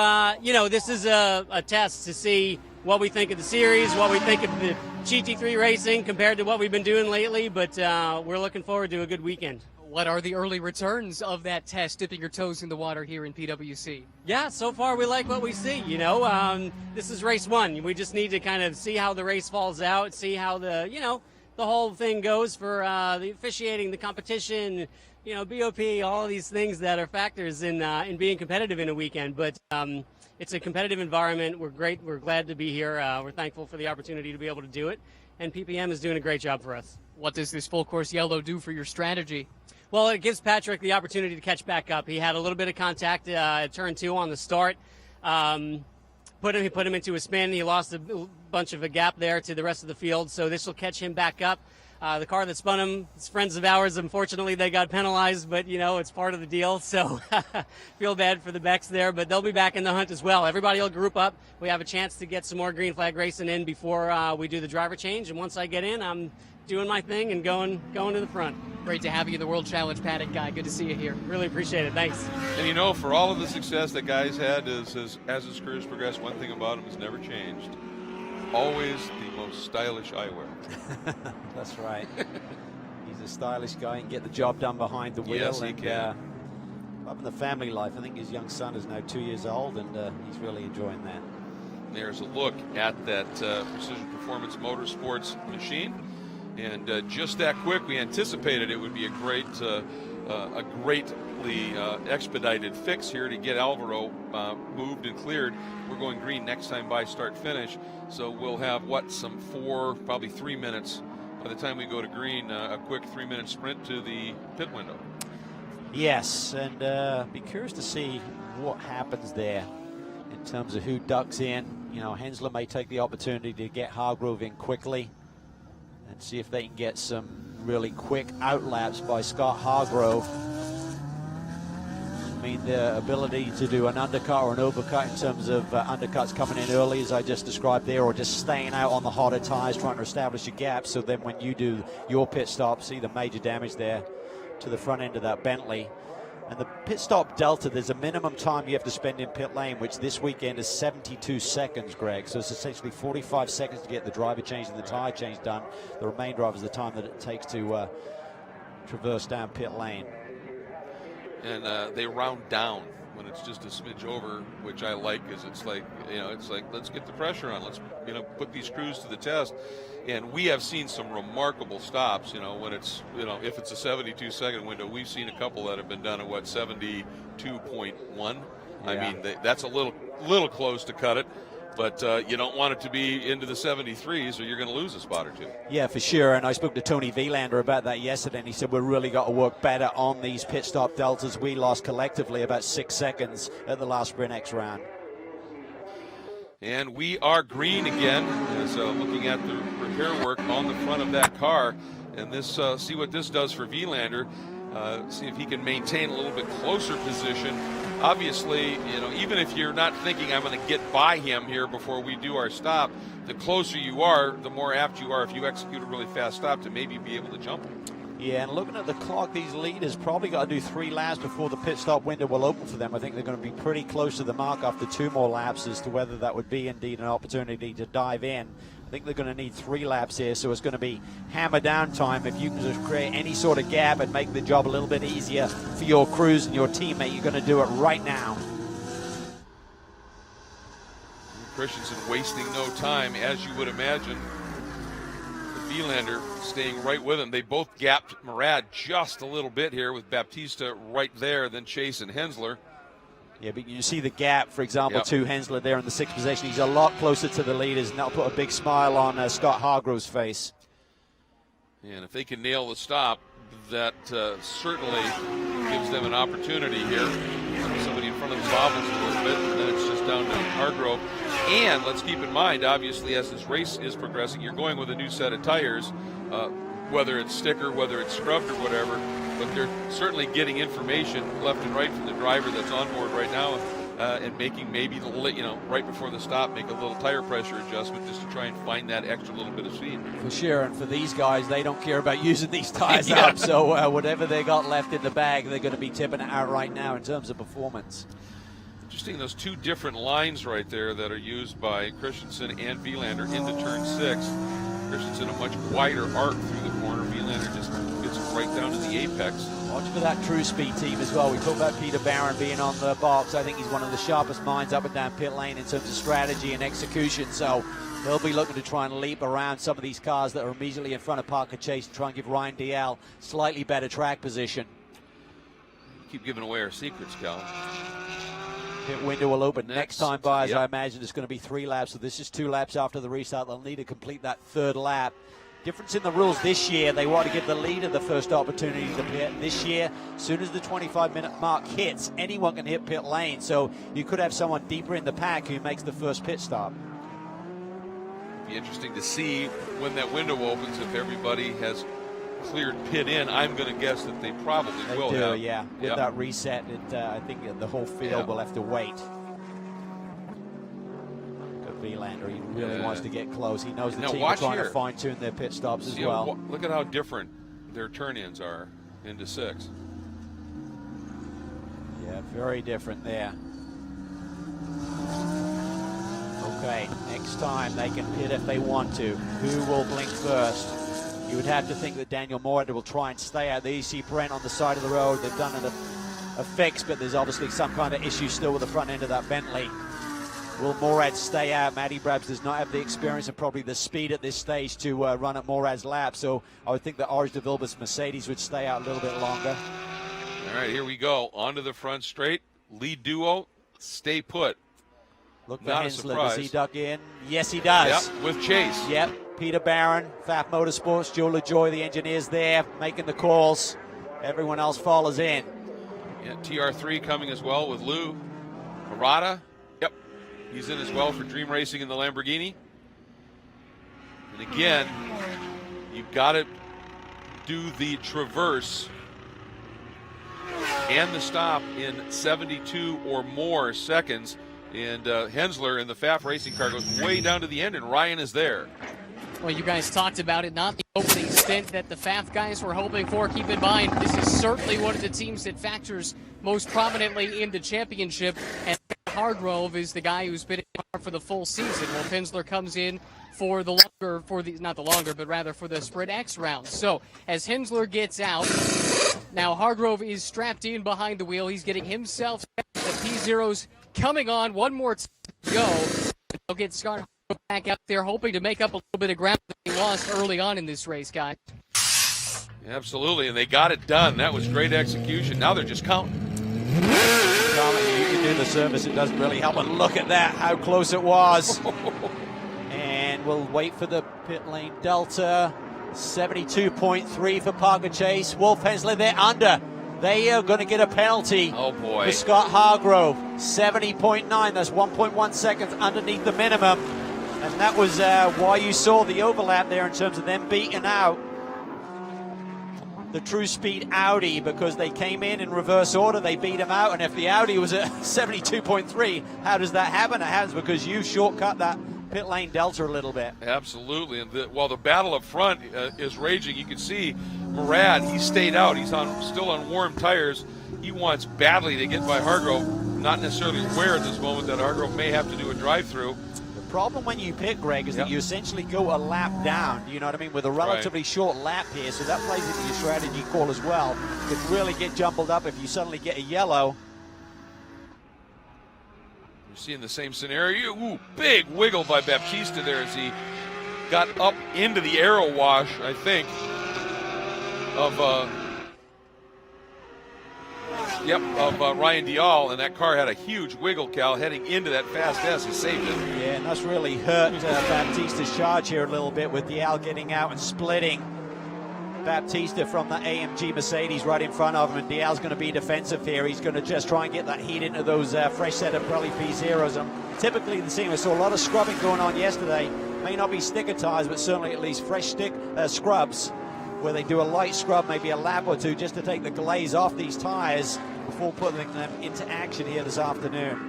this is a test to see what we think of the series, what we think of the GT3 racing compared to what we've been doing lately, but we're looking forward to a good weekend. What are the early returns of that test, dipping your toes in the water here in PWC? Yeah, so far we like what we see, This is race one. We just need to kind of see how the race falls out, see how the whole thing goes for the officiating, the competition, BOP, all of these things that are factors in being competitive in a weekend. But it's a competitive environment. We're great. We're glad to be here. We're thankful for the opportunity to be able to do it. And PPM is doing a great job for us. What does this full course yellow do for your strategy? Well, it gives Patrick the opportunity to catch back up. He had a little bit of contact at turn 2 on the start. He put him into a spin. He lost a bunch of a gap there to the rest of the field. So this will catch him back up. The car that spun him, it's friends of ours. Unfortunately, they got penalized, but, it's part of the deal. So feel bad for the Becks there, but they'll be back in the hunt as well. Everybody will group up. We have a chance to get some more green flag racing in before we do the driver change. And once I get in, I'm doing my thing and going to the front. Great to have you in the World Challenge paddock, Guy. Good to see you here. Really appreciate it. Thanks. And for all of the success that Guy's had as his career's progressed, one thing about him has never changed. Always the most stylish eyewear. That's right. He's a stylish guy and get the job done behind the wheel. Yes, he can. Loving the family life. I think his young son is now 2 years old, and he's really enjoying that. There's a look at that Precision Performance Motorsports machine. And just that quick, we anticipated it would be a greatly expedited fix here to get Alvaro moved and cleared. We're going green next time by start finish, so we'll have some 4, probably 3 minutes by the time we go to green. A quick 3-minute sprint to the pit window. Yes, and be curious to see what happens there in terms of who ducks in. Hensler may take the opportunity to get Hargrove in quickly and see if they can get some really quick outlaps by Scott Hargrove. I mean, the ability to do an undercut or an overcut in terms of undercuts coming in early, as I just described there, or just staying out on the hotter tires, trying to establish a gap, so then when you do your pit stop, see the major damage there to the front end of that Bentley. And the pit stop delta, there's a minimum time you have to spend in pit lane, which this weekend is 72 seconds, Greg. So it's essentially 45 seconds to get the driver change and the tire change done. The remainder of is the time that it takes to traverse down pit lane. And they round down when it's just a smidge over, which I like, because it's like let's get the pressure on. Let's put these crews to the test. And we have seen some remarkable stops, when it's, if it's a 72-second window. We've seen a couple that have been done at 72.1. I mean, that's a little close to cut it. But you don't want it to be into the 73s or you're going to lose a spot or two. Yeah, for sure. And I spoke to Tony Vilander about that yesterday, and he said we've really got to work better on these pit stop deltas. We lost collectively about 6 seconds at the last Sprint X round. And we are green again, as looking at the repair work on the front of that car. And this, see what this does for Vilander. See if he can maintain a little bit closer position. Obviously, you know, even if you're not thinking I'm going to get by him here before we do our stop, the closer you are, the more apt you are if you execute a really fast stop to maybe be able to jump him. Yeah, and looking at the clock, these leaders probably got to do 3 laps before the pit stop window will open for them. I think they're going to be pretty close to the mark after 2 more laps as to whether that would be indeed an opportunity to dive in. I think they're going to need 3 laps here, so it's going to be hammer down time. If you can just create any sort of gap and make the job a little bit easier for your crews and your teammate, you're going to do it right now. Christensen wasting no time, as you would imagine. Vilander staying right with him. They both gapped Murad just a little bit here with Baptista right there, then Chase and Hensler. Yeah, but you see the gap, for example, to Hensler there in the 6th position. He's a lot closer to the leaders, and that'll put a big smile on Scott Hargrove's face. And if they can nail the stop, that certainly gives them an opportunity here. Somebody in front of them bobbles a little bit, and then it's just down to Hargrove. And let's keep in mind, obviously, as this race is progressing, you're going with a new set of tires, whether it's sticker, whether it's scrubbed or whatever, but they're certainly getting information left and right from the driver that's on board right now, and making maybe, you know, right before the stop, make a little tire pressure adjustment just to try and find that extra little bit of speed. For sure, and for these guys, they don't care about using these tires up, so whatever they got left in the bag, they're going to be tipping it out right now in terms of performance. Interesting, those 2 different lines right there that are used by Christensen and Vilander into turn 6. Christensen a much wider arc through the corner. Vilander just gets right down to the apex. Watch for that true speed team as well. We talked about Peter Barron being on the box. I think he's one of the sharpest minds up and down pit lane in terms of strategy and execution. So he'll be looking to try and leap around some of these cars that are immediately in front of Parker Chase and try and give Ryan DL slightly better track position. Keep giving away our secrets, Cal. Pit window will open next time by, as I imagine it's going to be 3 laps. So this is 2 laps after the restart. They'll need to complete that 3rd lap. Difference in the rules this year, they want to give the leader the first opportunity to pit. This year, as soon as the 25-minute mark hits, anyone can hit pit lane. So you could have someone deeper in the pack who makes the first pit stop. Be interesting to see when that window opens if everybody has cleared pit in. I'm going to guess that they probably will have. Yeah. With that reset, I think the whole field will have to wait. Vilander, he really wants to get close. He knows the team are trying to fine-tune their pit stops as well. Look at how different their turn-ins are into 6. Yeah, very different there. Okay, next time they can pit if they want to. Who will blink first? You would have to think that Daniel Morad will try and stay out. There you see Brent on the side of the road. They've done a fix, but there's obviously some kind of issue still with the front end of that Bentley. Will Morad stay out? Matty Brabs does not have the experience and probably the speed at this stage to run at Morad's lap, so I would think that Orange de Vilbus Mercedes would stay out a little bit longer. All right, here we go. Onto the front straight. Lead duo, stay put. Look for Hensler. Does he duck in? Yes, he does. Yep, with Chase. Yep, Peter Barron, FAF Motorsports, Joe LaJoy, the engineers there, making the calls. Everyone else follows in. Yeah, TR3 coming as well with Lou. Murata. Yep, he's in as well for Dream Racing in the Lamborghini. And again, you've got to do the traverse and the stop in 72 or more seconds. And Hensler in the FAF racing car goes way down to the end, and Ryan is there. Well, you guys talked about it, not the opening stint that the FAF guys were hoping for. Keep in mind, this is certainly one of the teams that factors most prominently in the championship, and Hargrove is the guy who's been in for the full season. Well, Hensler comes in for the longer, not the longer, but rather for the Sprint X round. So as Hensler gets out, now Hargrove is strapped in behind the wheel. He's getting himself set. The P0's coming on. One more to go. They'll get Scott back out there, hoping to make up a little bit of ground that he lost early on in this race, guys. Absolutely, and they got it done. That was great execution. Now they're just counting. You can do the service, it doesn't really help. And look at that, how close it was. And we'll wait for the pit lane delta. 72.3 for Parker Chase. Wolf Hensley, they're under. They are going to get a penalty. Oh boy. For Scott Hargrove. 70.9, that's 1.1 seconds underneath the minimum. And that was why you saw the overlap there in terms of them beating out the True Speed Audi, because they came in reverse order, they beat them out. And if the Audi was at 72.3, how does that happen? It happens because you shortcut that pit lane delta a little bit. Absolutely. And while the battle up front is raging, you can see Murad, he stayed out. He's still on warm tires. He wants badly to get by Hargrove, not necessarily aware at this moment that Hargrove may have to do a drive-through. The problem when you pit, Greg, is that you essentially go a lap down, you know what I mean, with a relatively short lap here, so that plays into your strategy call as well. Could really get jumbled up if you suddenly get a yellow. You're seeing the same scenario. Ooh, big wiggle by Baptista there as he got up into the aero wash, I think, of Ryan Dial, and that car had a huge wiggle, Cal, heading into that fast S. He saved it. Yeah, and that's really hurt Baptista's charge here a little bit, with Dial getting out and splitting Baptista from the AMG Mercedes right in front of him, and Dial's going to be defensive here. He's going to just try and get that heat into those fresh set of Pirelli P0s. Typically the same. I saw a lot of scrubbing going on yesterday. May not be sticker tires, but certainly at least fresh scrubs, where they do a light scrub, maybe a lap or two, just to take the glaze off these tires before putting them into action here this afternoon.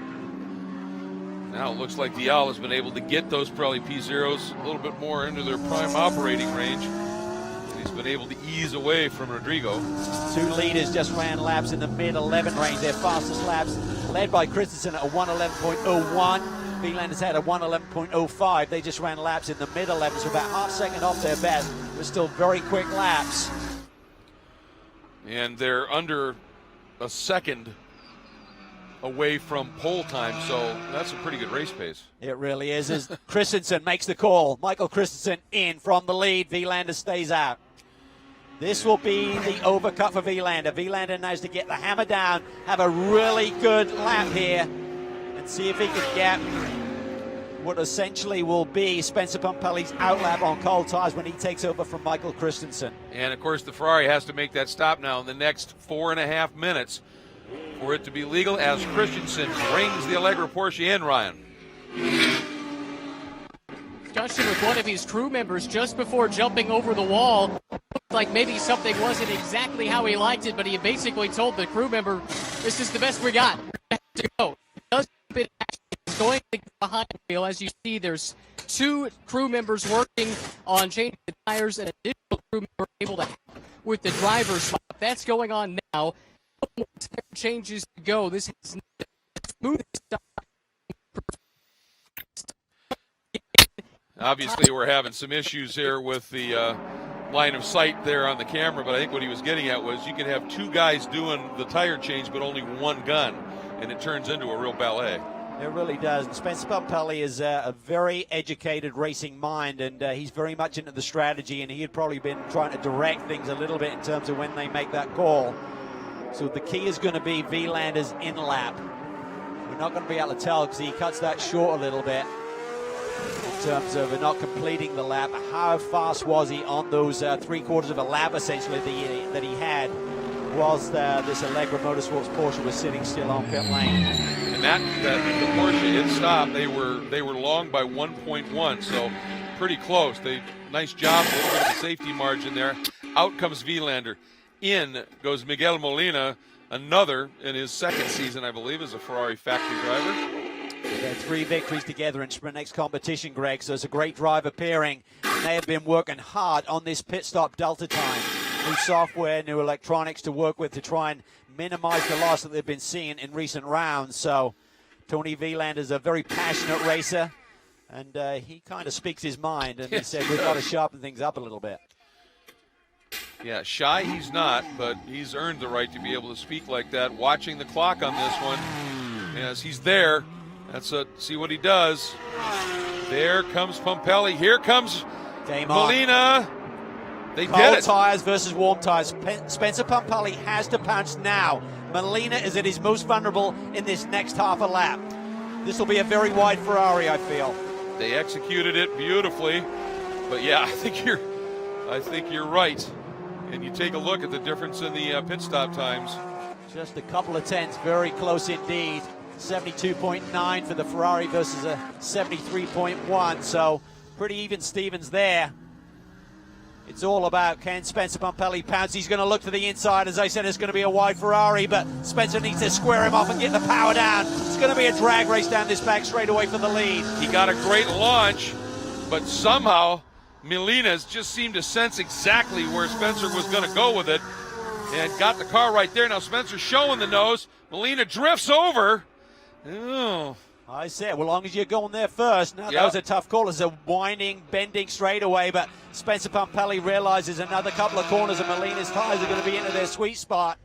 Now it looks like Dial has been able to get those Pirelli P0s a little bit more into their prime operating range. He's been able to ease away from Rodrigo. Two leaders just ran laps in the mid-11 range. Their fastest laps led by Christensen at a 1:11.01. Vlanders had a 1:11.05. They just ran laps in the mid-11, so about half second off their best, but still very quick laps. And they're under a second away from pole time, so that's a pretty good race pace. It really is. As Christensen makes the call. Michael Christensen in from the lead. Vlanders stays out. This will be the overcut for Vilander. Vilander knows to get the hammer down, have a really good lap here, and see if he can get what essentially will be Spencer Pumpelly's outlap on cold tires when he takes over from Michael Christensen. And of course the Ferrari has to make that stop now in the next 4.5 minutes for it to be legal, as Christensen brings the Allegra Porsche in, Ryan. Discussion with one of his crew members just before jumping over the wall. Looked like maybe something wasn't exactly how he liked it, but he basically told the crew member, "This is the best we got. We're gonna have to go." He does keep it actually. He's going to get behind the wheel. As you see, there's two crew members working on changing the tires, and an additional crew member able to help with the driver's spot. That's going on now. No more changes to go. This is smooth stuff. Obviously, we're having some issues here with the line of sight there on the camera, but I think what he was getting at was you can have two guys doing the tire change, but only one gun, and it turns into a real ballet. It really does. And Spencer Pumpelly is a very educated racing mind, and he's very much into the strategy, and he had probably been trying to direct things a little bit in terms of when they make that call. So the key is going to be Vlander's in lap. We're not going to be able to tell because he cuts that short a little bit in terms of not completing the lap. How fast was he on those 3/4 of a lap essentially that he had whilst this Allegra Motorsports Porsche was sitting still on pit lane? And that the Porsche had stopped. They were long by 1.1, so pretty close. Nice job, a little bit of a safety margin there. Out comes Vilander. In goes Miguel Molina, another in his second season, I believe, as a Ferrari factory driver. They've had 3 victories together in Sprint Next competition, Greg, so it's a great driver pairing. And they have been working hard on this pit stop delta time. New software, new electronics to work with to try and minimize the loss that they've been seeing in recent rounds. So Tony Vilander is a very passionate racer, and he kind of speaks his mind, and he said we've got to sharpen things up a little bit. Yeah, shy he's not, but he's earned the right to be able to speak like that. Watching the clock on this one, as he's there. See what he does. There comes Pumpelly. Here comes Molina. They did it. Cold tires versus warm tires. Spencer Pumpelly has to pounce now. Molina is at his most vulnerable in this next half a lap. This will be a very wide Ferrari, I feel. They executed it beautifully, but yeah, I think you're right. And you take a look at the difference in the pit stop times. Just a couple of tenths, very close indeed. 72.9 for the Ferrari versus a 73.1, so pretty even Stevens there. It's all about, can Spencer Pumpelly pounce? He's going to look to the inside. As I said, it's going to be a wide Ferrari, but Spencer needs to square him off and get the power down. It's going to be a drag race down this back straightaway for the lead. He got a great launch, but somehow Molina's just seemed to sense exactly where Spencer was going to go with it and got the car right there. Now Spencer's showing the nose. Molina drifts over. Oh. I said, well, as long as you're going there first. Now, that was a tough call. It's a winding, bending straightaway, but Spencer Pumpelly realizes another couple of corners and Molina's tires are going to be into their sweet spot.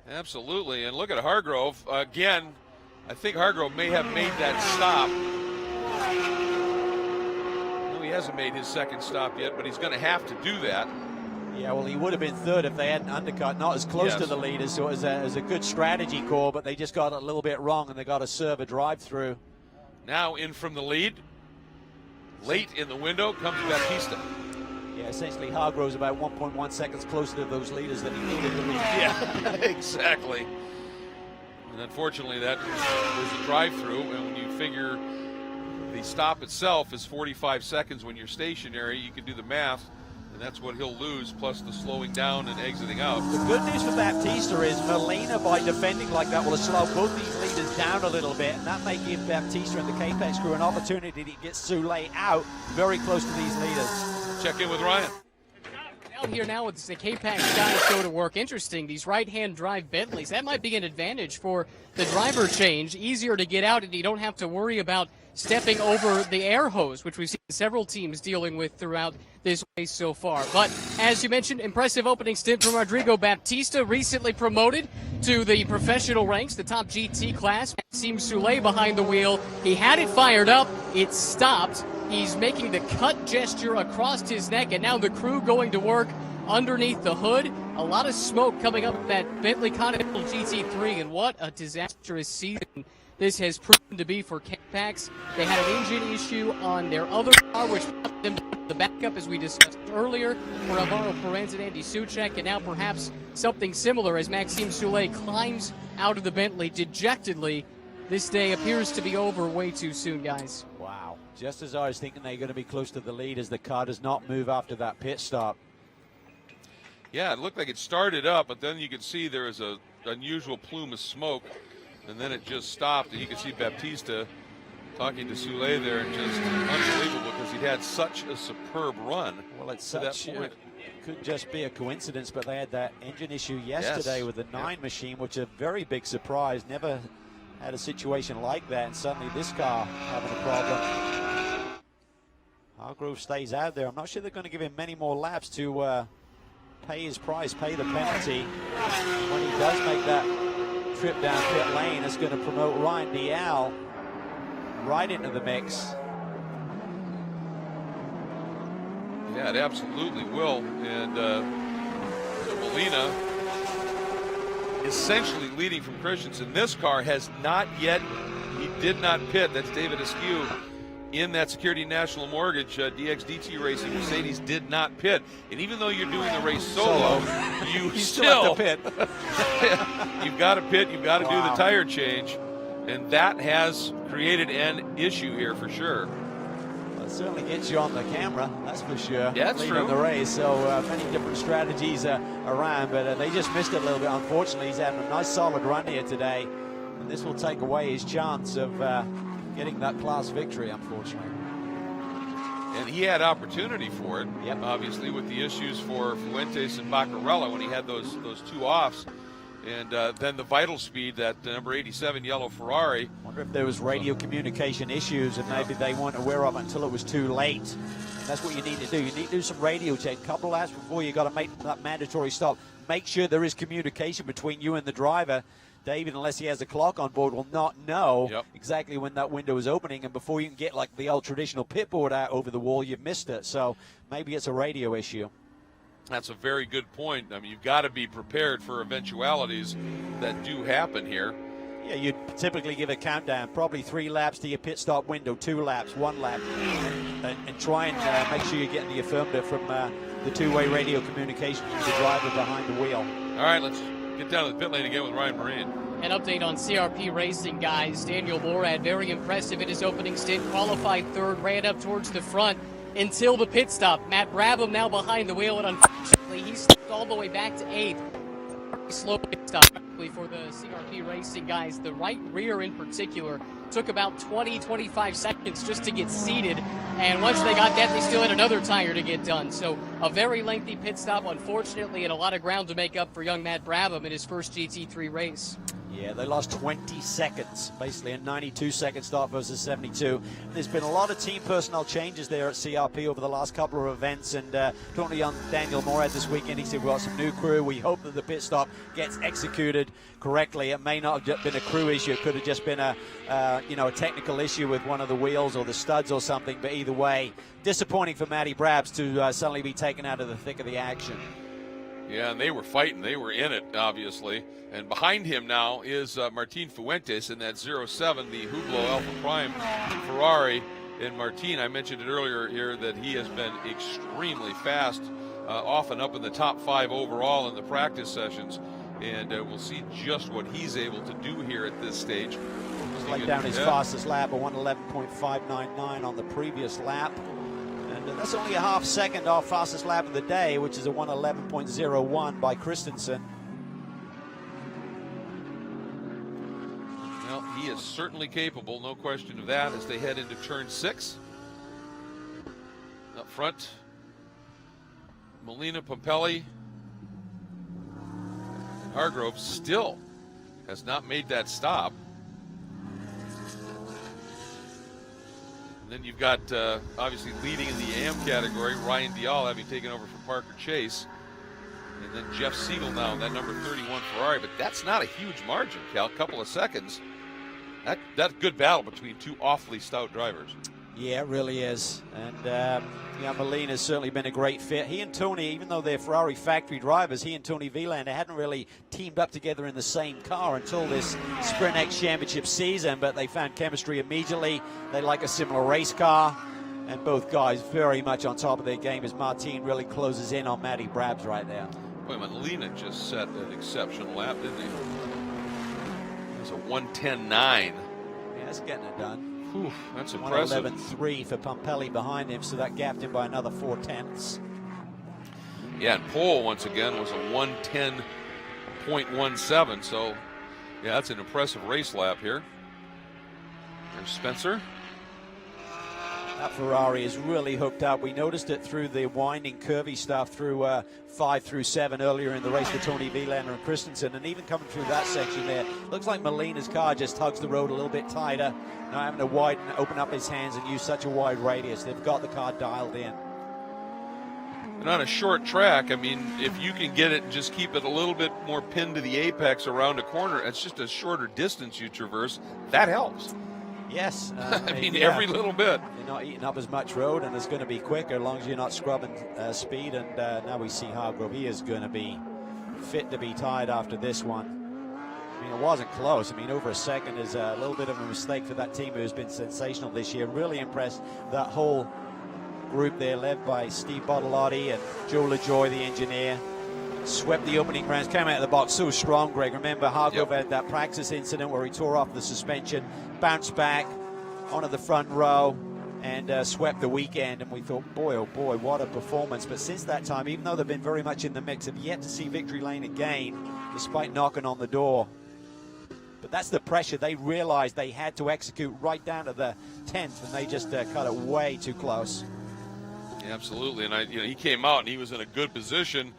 Absolutely, and look at Hargrove. Again, I think Hargrove may have made that stop. No, he hasn't made his second stop yet, but he's going to have to do that. Yeah, well, he would have been third if they hadn't undercut, not as close to the leaders, so it was a good strategy call, but they just got it a little bit wrong, and they got to serve a drive-through. Now in from the lead, late in the window, comes Baptista. Yeah, essentially Hargrove's about 1.1 seconds closer to those leaders than he needed to be. Yeah, exactly. And unfortunately, that was a drive-through, and when you figure the stop itself is 45 seconds when you're stationary, you can do the math. And that's what he'll lose, plus the slowing down and exiting out. The good news for Baptista is Molina, by defending like that, will have slowed both these leaders down a little bit, and that may give Baptista and the K-Pax crew an opportunity to get Soule out very close to these leaders. Check in with Ryan. Out here now with the K-Pax guys go to work. Interesting, these right-hand drive Bentleys, that might be an advantage for the driver change. Easier to get out, and you don't have to worry about stepping over the air hose, which we've seen several teams dealing with throughout this race so far. But as you mentioned, impressive opening stint from Rodrigo Baptista, recently promoted to the professional ranks, the top GT class. Maxime Soule behind the wheel. He had it fired up. It stopped. He's making the cut gesture across his neck, and now the crew going to work underneath the hood. A lot of smoke coming up that Bentley Continental GT3, and what a disastrous season this has proven to be for K-Pax. They had an engine issue on their other car, which brought them to the backup, as we discussed earlier, for Alvaro Parente and Andy Soucek, and now perhaps something similar as Maxime Soule climbs out of the Bentley dejectedly. This day appears to be over way too soon, guys. Wow. Just as I was thinking they're going to be close to the lead as the car does not move after that pit stop. Yeah, it looked like it started up, but then you could see there was an unusual plume of smoke, and then it just stopped, and you could see Baptista talking to Soule there, and just unbelievable because he'd had such a superb run. Well, it's such, it could just be a coincidence, but they had that engine issue yesterday with the 9 machine, which is a very big surprise. Never had a situation like that, and suddenly this car having a problem. Hargrove stays out there. I'm not sure they're going to give him many more laps to pay his price, pay the penalty. When he does make that trip down pit lane, it's going to promote Ryan Dial right into the mix. Yeah, it absolutely will. And Molina essentially leading from Christensen. This car has not yet, he did not pit. That's David Askew in that Security National Mortgage DXDT Racing. Mercedes did not pit. And even though you're doing the race solo, you still have to pit. You've got to pit, you've got to do the tire change. And that has created an issue here for sure. Well, it certainly gets you on the camera, that's for sure. Yeah, that's true. The race, so many different strategies around, but they just missed it a little bit. Unfortunately, he's having a nice solid run here today, and this will take away his chance of getting that class victory, unfortunately. And he had opportunity for it, obviously, with the issues for Fuentes and Baccarella when he had those 2 offs. And then the vital speed, that number 87 yellow Ferrari. Wonder if there was radio communication issues and maybe they weren't aware of it until it was too late. And that's what you need to do. You need to do some radio check. A couple of laps before you got to make that mandatory stop. Make sure there is communication between you and the driver. David, unless he has a clock on board, will not know exactly when that window is opening. And before you can get like the old traditional pit board out over the wall, you've missed it. So maybe it's a radio issue. That's a very good point. I mean, you've got to be prepared for eventualities that do happen here. Yeah, you'd typically give a countdown, probably 3 laps to your pit stop window, 2 laps, 1 lap, and try and make sure you're getting the affirmative from the two-way radio communication with the driver behind the wheel. All right, let's get down to the pit lane again with Ryan Marine. An update on CRP Racing, guys. Daniel Morad, very impressive in his opening stint, qualified 3rd, ran up towards the front until the pit stop. Matt Brabham now behind the wheel, and unfortunately he slipped all the way back to 8th. Slow pit stop for the CRP Racing guys. The right rear in particular took about 20-25 seconds just to get seated, and once they got that, they still had another tire to get done. So a very lengthy pit stop, unfortunately, and a lot of ground to make up for young Matt Brabham in his first GT3 race. Yeah, they lost 20 seconds, basically a 92-second start versus 72. There's been a lot of team personnel changes there at CRP over the last couple of events, and talking to young Daniel Morad this weekend, he said, we've got some new crew. We hope that the pit stop gets executed correctly. It may not have been a crew issue. It could have just been a technical issue with one of the wheels or the studs or something, but either way, disappointing for Matty Brabs to suddenly be taken out of the thick of the action. Yeah, and they were fighting. They were in it, obviously. And behind him now is Martin Fuentes in that 07, the Hublot Alpha Prime Ferrari. And Martin, I mentioned it earlier here, that he has been extremely fast, often up in the top 5 overall in the practice sessions. And we'll see just what he's able to do here at this stage. Laid down his fastest lap, a 1:11.599 on the previous lap. And that's only a half second off fastest lap of the day, which is a 1:11.01 by Christensen. Well, he is certainly capable, no question of that, as they head into turn 6. Up front, Molina, Pompelli. Hargrove still has not made that stop. Then you've got, obviously, leading in the AM category, Ryan Dial having taken over from Parker Chase. And then Jeff Siegel now, that number 31 Ferrari. But that's not a huge margin, Cal, a couple of seconds. That's good battle between two awfully stout drivers. Yeah, it really is. And, Molina's certainly been a great fit. He and Tony, even though they're Ferrari factory drivers, he and Tony Vilander hadn't really teamed up together in the same car until this Sprint X Championship season, but they found chemistry immediately. They like a similar race car, and both guys very much on top of their game as Martin really closes in on Matty Brabs right there. Boy, Molina just set an exceptional lap, didn't he? It was a 1:10.9. Yeah, that's getting it done. Whew, that's impressive. 1:11.3 for Pompelli behind him, so that gapped him by another 0.4. Yeah, and pole once again was a 1:10.17. So, yeah, that's an impressive race lap here. There's Spencer. That Ferrari is really hooked up. We noticed it through the winding, curvy stuff through 5 through 7 earlier in the race with Tony Vilander and Christensen, and even coming through that section there. Looks like Molina's car just hugs the road a little bit tighter, not having to widen, open up his hands and use such a wide radius. They've got the car dialed in. And on a short track, I mean, if you can get it and just keep it a little bit more pinned to the apex around a corner, it's just a shorter distance you traverse. That helps. Yes. I mean, every little bit. You're not eating up as much road, and it's going to be quicker as long as you're not scrubbing speed. And now we see Hargrove. He is going to be fit to be tied after this one. I mean, it wasn't close. I mean, over a second is a little bit of a mistake for that team who's been sensational this year. Really impressed that whole group there, led by Steve Bottolotti and Joe LaJoy, the engineer. Swept the opening rounds, came out of the box so strong, Greg. Remember, Hargrove had that practice incident where he tore off the suspension, bounced back onto the front row, and swept the weekend. And we thought, boy, oh boy, what a performance. But since that time, even though they've been very much in the mix, have yet to see victory lane again, despite knocking on the door. But that's the pressure. They realized they had to execute right down to the 10th, and they just cut it way too close. Yeah, absolutely. And he came out and he was in a good position.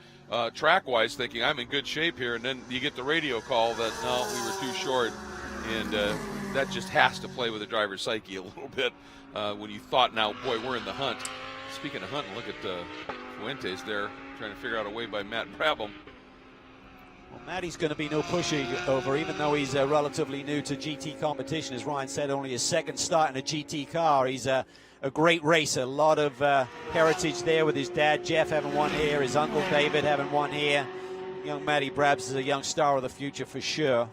Track-wise, thinking I'm in good shape here, and then you get the radio call that no, we were too short, and that just has to play with the driver's psyche a little bit when you thought, now, boy, we're in the hunt. Speaking of hunting, look at Fuentes there trying to figure out a way by Matt Brabham. Well, Matty's going to be no pushover, even though he's relatively new to GT competition. As Ryan said, only his second start in a GT car. He's a great racer. A lot of heritage there with his dad, Jeff, having won here. His uncle, David, having won here. Young Matty Brabham is a young star of the future for sure.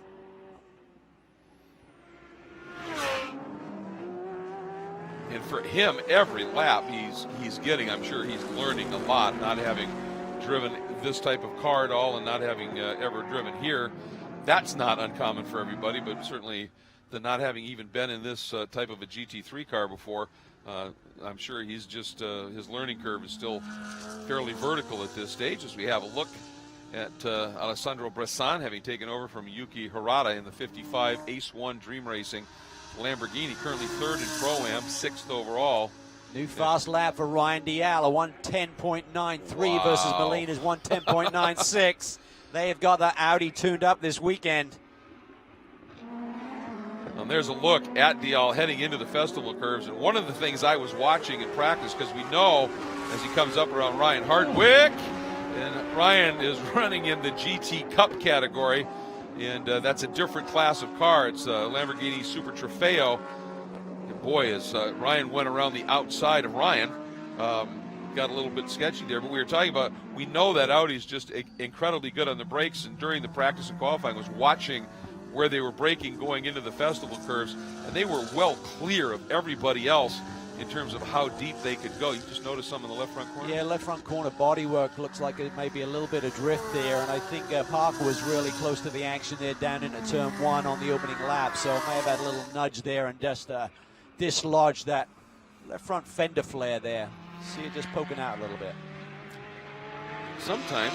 And for him, every lap he's getting, I'm sure he's learning a lot, not having driven this type of car at all and not having ever driven here. That's not uncommon for everybody, but certainly the not having even been in this type of a GT3 car before, I'm sure he's just, his learning curve is still fairly vertical at this stage. As we have a look at Alessandro Bressan having taken over from Yuki Harada in the 55 Ace 1 Dream Racing Lamborghini, currently third in Pro-Am, sixth overall. New fast lap for Ryan Dial, a 1:10.93 versus Molina's 1:10.96. They have got that Audi tuned up this weekend. And there's a look at Dial heading into the festival curves. And one of the things I was watching in practice, because we know as he comes up around Ryan Hardwick, and Ryan is running in the GT Cup category. And that's a different class of car. It's Lamborghini Super Trofeo. And boy, as Ryan went around the outside of Ryan, got a little bit sketchy there. But we were talking about, we know that Audi's just incredibly good on the brakes. And during the practice and qualifying, was watching where they were braking going into the festival curves. And they were well clear of everybody else in terms of how deep they could go. You just noticed some in the left front corner? Yeah, left front corner bodywork looks like it may be a little bit of drift there, and I think Parker was really close to the action there down into turn one on the opening lap, so may have had a little nudge there and just dislodged that left front fender flare there. See it just poking out a little bit. Sometimes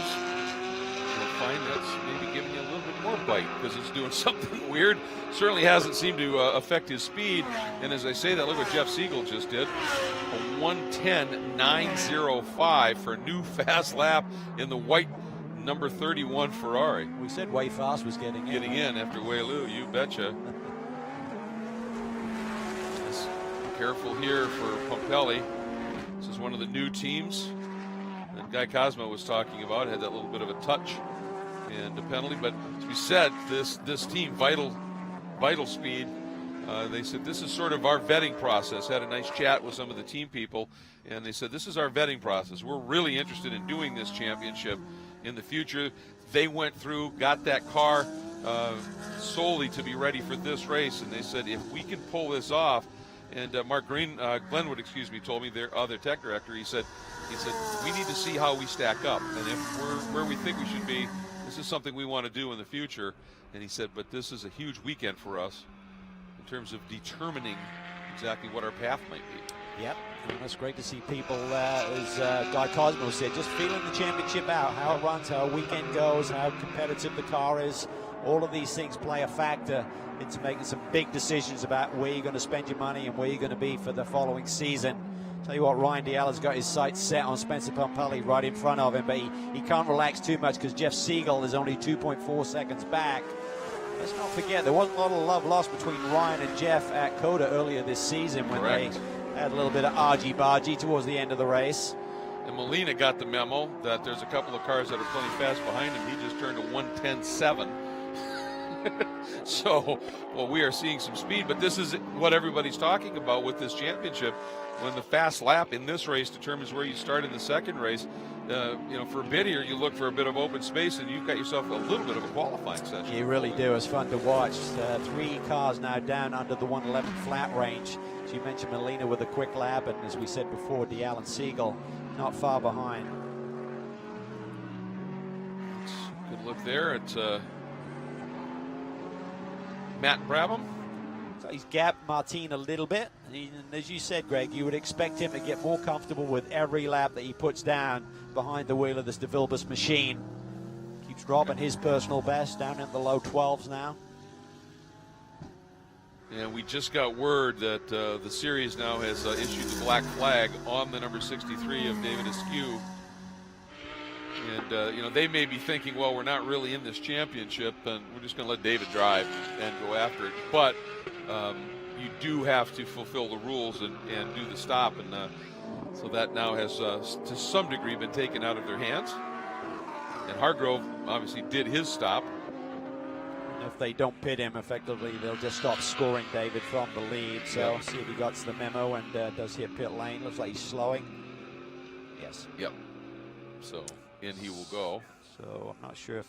you'll find that's maybe giving you a little bit more bite because it's doing something weird. Certainly hasn't seemed to affect his speed. And as I say that, look what Jeff Siegel just did. A 1:10.905 for a new fast lap in the white number 31 Ferrari. We said Way Fast was getting in After Waylu, you betcha. Just careful here for Pompelli. This is one of the new teams that Guy Cosmo was talking about. Had that little bit of a touch and a penalty, but as we said, this team, Vital Speed, they said this is sort of our vetting process. Had a nice chat with some of the team people, and they said this is our vetting process. We're really interested in doing this championship in the future. They went through, got that car solely to be ready for this race, and they said if we can pull this off. And Mark Glenwood, told me, their other tech director, he said we need to see how we stack up, and if we're where we think we should be, this is something we want to do in the future. And he said, but this is a huge weekend for us in terms of determining exactly what our path might be. Yep, and that's great to see people, as Guy Cosmo said, just feeling the championship out, how it runs, how a weekend goes, how competitive the car is. All of these things play a factor into making some big decisions about where you're going to spend your money and where you're going to be for the following season. Tell you what, Ryan Dial has got his sights set on Spencer Pompelli right in front of him, but he can't relax too much because Jeff Siegel is only 2.4 seconds back. Let's not forget, there wasn't a lot of love lost between Ryan and Jeff at Coda earlier this season when they had a little bit of argy-bargy towards the end of the race. And Molina got the memo that there's a couple of cars that are plenty fast behind him. He just turned a 1:10.7. So, well, we are seeing some speed, but this is what everybody's talking about with this championship. When the fast lap in this race determines where you start in the second race, for a bit here, you look for a bit of open space, and you've got yourself a little bit of a qualifying session. You really do. It's fun to watch. 3 cars now down under the 111 flat range. As you mentioned, Molina with a quick lap, and as we said before, Dial and Siegel not far behind. Good look there at Matt Brabham. So he's gapped Martin a little bit. And as you said, Greg, you would expect him to get more comfortable with every lap that he puts down behind the wheel of this DeVilbiss machine. Keeps dropping his personal best down in the low 12s now. And we just got word that the series now has issued the black flag on the number 63 of David Askew. And, they may be thinking, well, we're not really in this championship, and we're just going to let David drive and go after it. But you do have to fulfill the rules and do the stop. And so that now has, to some degree, been taken out of their hands. And Hargrove obviously did his stop. If they don't pit him effectively, they'll just stop scoring David from the lead. So Yep. see if he got the memo and does hit pit lane. Looks like he's slowing. Yes. Yep. So in he will go. So I'm not sure if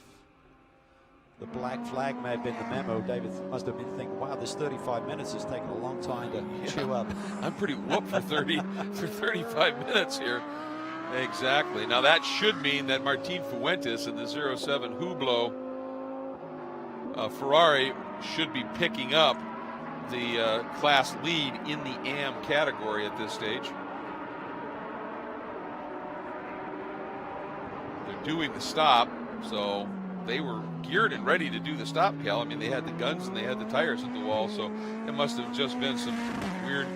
the black flag may have been the memo. David must have been thinking, wow, this 35 minutes has taken a long time to chew up. I'm pretty whooped for 35 minutes here. Exactly. Now that should mean that Martin Fuentes in the 07 Hublot Ferrari should be picking up the class lead in the AM category at this stage. They're doing the stop, so they were geared and ready to do the stop, Cal. I mean, they had the guns and they had the tires at the wall, so it must have just been some weird,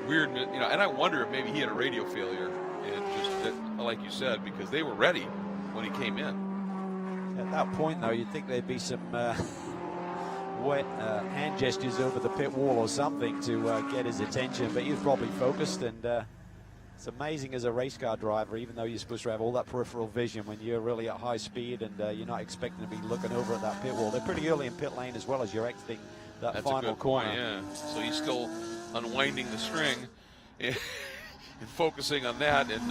you know. And I wonder if maybe he had a radio failure, and just that, like you said, because they were ready when he came in. At that point, though, you'd think there'd be some wet hand gestures over the pit wall or something to get his attention, but he was probably focused. And it's amazing as a race car driver, even though you're supposed to have all that peripheral vision when you're really at high speed and you're not expecting to be looking over at that pit wall. They're pretty early in pit lane as well as you're exiting that That's final a good corner. point, yeah. So he's still unwinding the string and focusing on that, and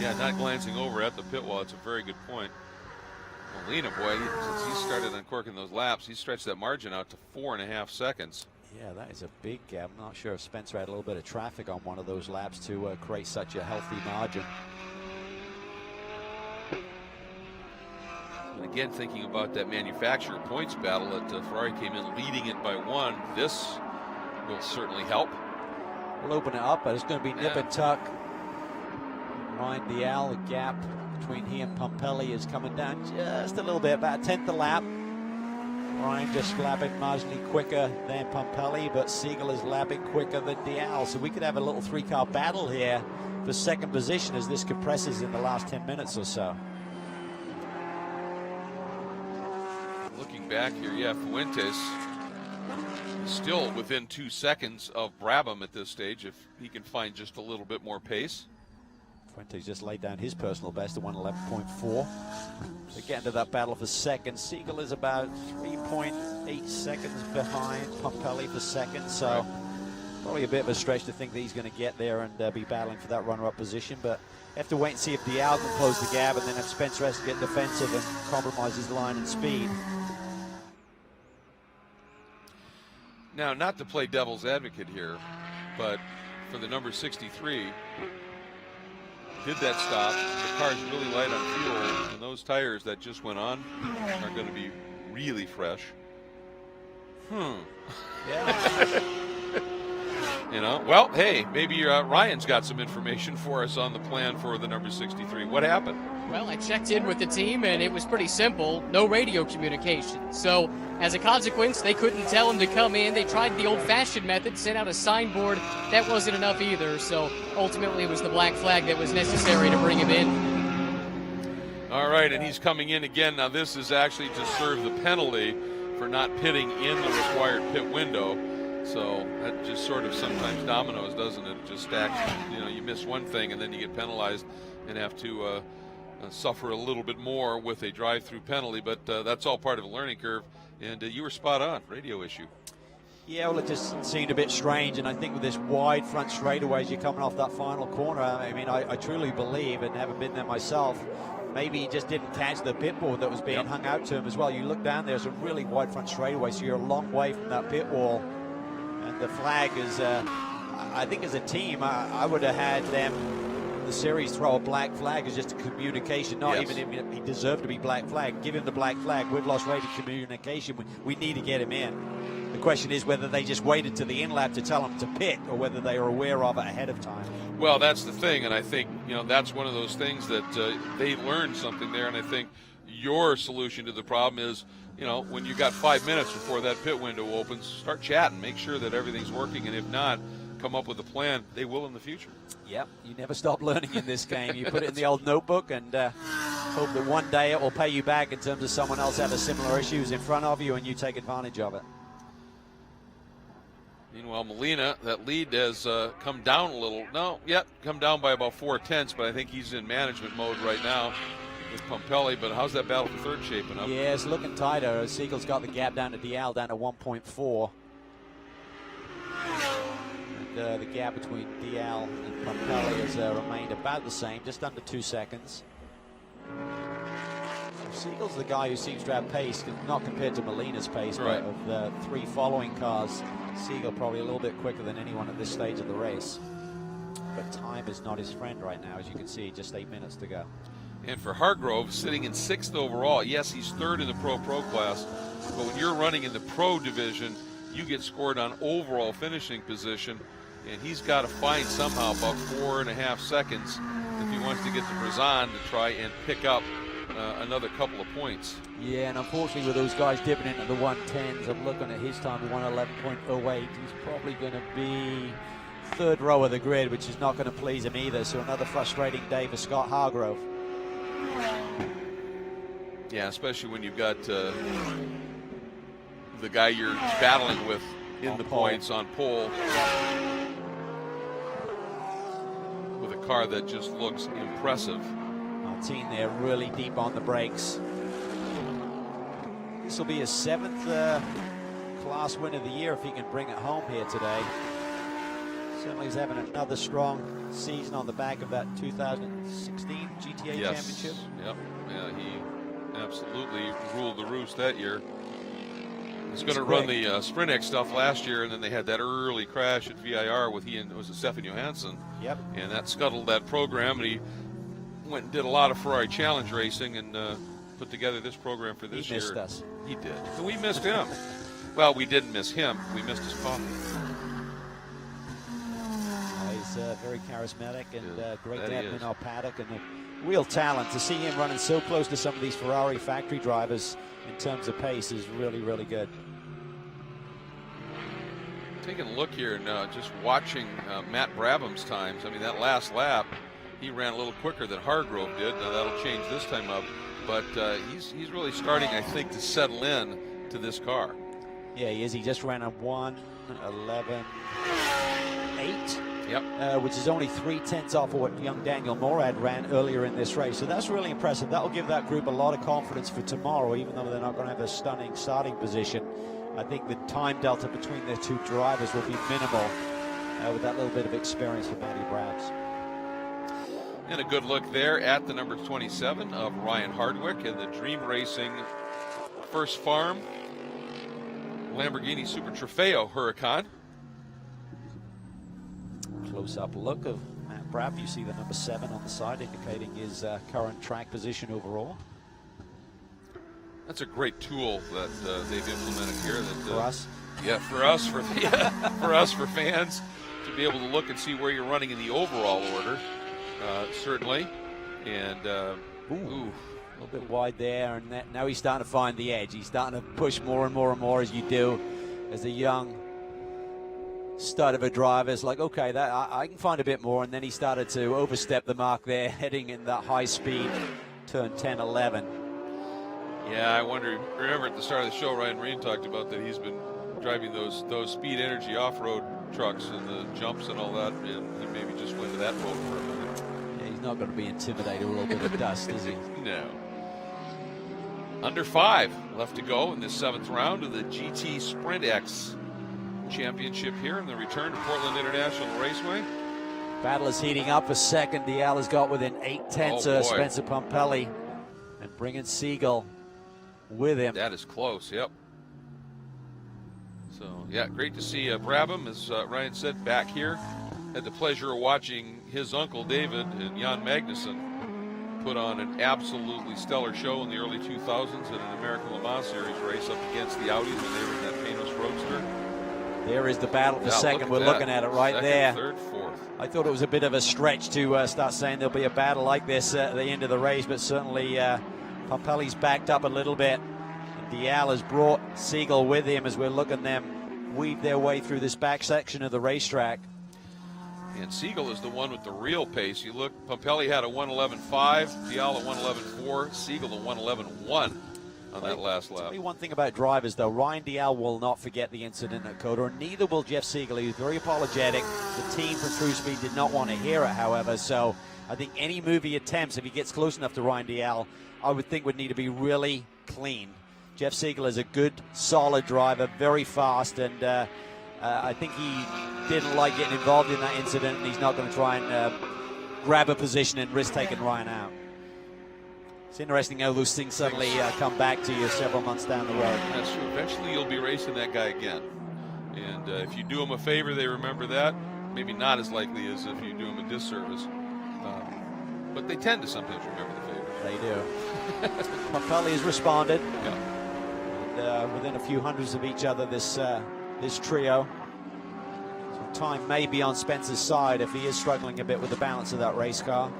yeah, not glancing over at the pit wall. It's a very good point. Molina, boy, since he started uncorking those laps, he stretched that margin out to 4.5 seconds. Yeah, that is a big gap. I'm not sure if Spencer had a little bit of traffic on one of those laps to create such a healthy margin. And again, thinking about that manufacturer points battle that Ferrari came in leading it by 1, this will certainly help. We'll open it up, but it's going to be nip and tuck. Ryan Dial, the gap between he and Pompelli is coming down just a little bit, about a tenth a lap. Ryan just lapping marginally quicker than Pompelli, but Siegel is lapping quicker than Dial. So we could have a little 3-car battle here for second position as this compresses in the last 10 minutes or so. Looking back here, yeah, Fuentes still within 2 seconds of Brabham at this stage if he can find just a little bit more pace. Fuentes just laid down his personal best at 1:11.4. They get into that battle for second. Siegel is about 3.8 seconds behind Pompelli for second, so probably a bit of a stretch to think that he's going to get there and be battling for that runner-up position, but have to wait and see if Dial can close the gap, and then if Spencer has to get defensive and compromise his line and speed. Now, not to play devil's advocate here, but for the number 63, did that stop. The car's really light on fuel, and those tires that just went on are going to be really fresh. Yeah. You know, well, hey, maybe Ryan's got some information for us on the plan for the number 63. What happened? Well, I checked in with the team, and it was pretty simple. No radio communication. So, as a consequence, they couldn't tell him to come in. They tried the old-fashioned method, sent out a signboard. That wasn't enough either. So, ultimately, it was the black flag that was necessary to bring him in. All right, and he's coming in again. Now, this is actually to serve the penalty for not pitting in the required pit window. So that just sort of sometimes dominoes, doesn't it? It just stacks. You know, you miss one thing and then you get penalized and have to suffer a little bit more with a drive-through penalty. But that's all part of a learning curve. And you were spot on. Radio issue. Yeah, well, it just seemed a bit strange, and I think with this wide front straightaway as you're coming off that final corner, I mean, I truly believe, and haven't been there myself, maybe he just didn't catch the pit board that was being hung out to him as well. You look down, there's a really wide front straightaway, so you're a long way from that pit wall. And the flag is, I think as a team, I would have had them, the series, throw a black flag as just a communication, not even if he deserved to be black flag. Give him the black flag. We've lost radio communication. We need to get him in. The question is whether they just waited to the in-lap to tell him to pit or whether they are aware of it ahead of time. Well, that's the thing, and I think, you know, that's one of those things that they learned something there, and I think your solution to the problem is, you know, when you got 5 minutes before that pit window opens, start chatting, make sure that everything's working, and if not, come up with a plan. They will in the future. Yep, you never stop learning in this game. You put it in the old notebook and hope that one day it will pay you back in terms of someone else having similar issues in front of you and you take advantage of it. Meanwhile, Molina, that lead has come down a little. Come down by about 4/10, but I think he's in management mode right now. with Pumpelly, but how's that battle for third shaping up? Yeah, it's looking tighter. Siegel's got the gap down to Dial down to 1.4. And the gap between Dial and Pumpelly has remained about the same, just under 2 seconds. Siegel's the guy who seems to have pace, not compared to Molina's pace, right. But of the 3 following cars, Siegel probably a little bit quicker than anyone at this stage of the race. But time is not his friend right now, as you can see, just 8 minutes to go. And for Hargrove, sitting in 6th overall, yes, he's 3rd in the Pro class, but when you're running in the Pro division, you get scored on overall finishing position, and he's got to find somehow about 4.5 seconds if he wants to get to Brazan to try and pick up another couple of points. Yeah, and unfortunately with those guys dipping into the 110s, I'm looking at his time, 111.08. He's probably going to be 3rd row of the grid, which is not going to please him either. So another frustrating day for Scott Hargrove. Yeah, especially when you've got the guy you're battling with in the points on pole with a car that just looks impressive. Martin there really deep on the brakes. This will be his 7th class win of the year if he can bring it home here today. Certainly he's having another strong season on the back of that 2016 GTA Championship. Yep. Yeah, he absolutely ruled the roost that year. He's going to run the Sprint X stuff last year, and then they had that early crash at VIR with Stefan Johansson. Yep. And that scuttled that program, and he went and did a lot of Ferrari Challenge racing and put together this program for this year. He missed us. He did. So we missed him. Well, we didn't miss him. We missed his coffee. He's very charismatic and great to have him in our paddock, and a real talent. To see him running so close to some of these Ferrari factory drivers in terms of pace is really, really good. Taking a look here and just watching Matt Brabham's times. I mean, that last lap, he ran a little quicker than Hargrove did. Now that'll change this time up, but he's really starting, I think, to settle in to this car. Yeah, he is. He just ran a 1:11.8. Yep. Which is only 3/10 off of what young Daniel Morad ran earlier in this race. So that's really impressive. That'll give that group a lot of confidence for tomorrow, even though they're not going to have a stunning starting position. I think the time delta between the two drivers will be minimal with that little bit of experience for Matty Brabs. And a good look there at the number 27 of Ryan Hardwick in the Dream Racing First Farm Lamborghini Super Trofeo Huracan. Close-up look of Matt Brab. You see the number 7 on the side, indicating his current track position overall. That's a great tool that they've implemented here. That, for us? Yeah, for us, for us, for fans, to be able to look and see where you're running in the overall order, certainly. And, a little bit wide there, and now he's starting to find the edge. He's starting to push more and more and more, as you do as a young stud of a driver. It's like, okay, that I can find a bit more, and then he started to overstep the mark there, heading in that high speed turn 10, 11. Yeah, I wonder, remember at the start of the show, Ryan Rain talked about that he's been driving those Speed Energy off-road trucks and the jumps and all that, and he maybe just went to that boat for a minute. Yeah, he's not going to be intimidated with a little bit of dust, is he? No. Under 5 left to go in this 7th round of the GT Sprint X Championship here in the return to Portland International Raceway. Battle is heating up for second. Dial has got within 8/10 of Spencer Pumpelly, and bringing Siegel with him. That is close, yep. So, yeah, great to see Brabham, as Ryan said, back here. Had the pleasure of watching his uncle David and Jan Magnussen put on an absolutely stellar show in the early 2000s in an American Le Mans Series race up against the Audis when they were in that Panos Roadster. There is the battle for second. We're looking at it right second, there. Third, fourth. I thought it was a bit of a stretch to start saying there'll be a battle like this at the end of the race, but certainly Pumpelly's backed up a little bit. And Dial has brought Siegel with him as we're looking them weave their way through this back section of the racetrack. And Siegel is the one with the real pace. You look, Pumpelly had a 1:11.5, Dial a 1:11.4, Siegel a 1:11.1 on that last lap. Tell me one thing about drivers, though. Ryan Dial will not forget the incident at Coda, and neither will Jeff Siegel. He was very apologetic. The team from True Speed did not want to hear it, however, so I think any move he attempts, if he gets close enough to Ryan Dial, I would think would need to be really clean. Jeff Siegel is a good, solid driver, very fast, and I think he didn't like getting involved in that incident, and he's not going to try and grab a position and risk taking Ryan out. It's interesting how those things suddenly come back to you several months down the road. That's true. Eventually you'll be racing that guy again. And if you do them a favor, they remember that. Maybe not as likely as if you do them a disservice. But they tend to sometimes remember the favor. They do. Pirelli has responded. Yeah. And, within a few hundreds of each other, this trio. So time may be on Spencer's side if he is struggling a bit with the balance of that race car.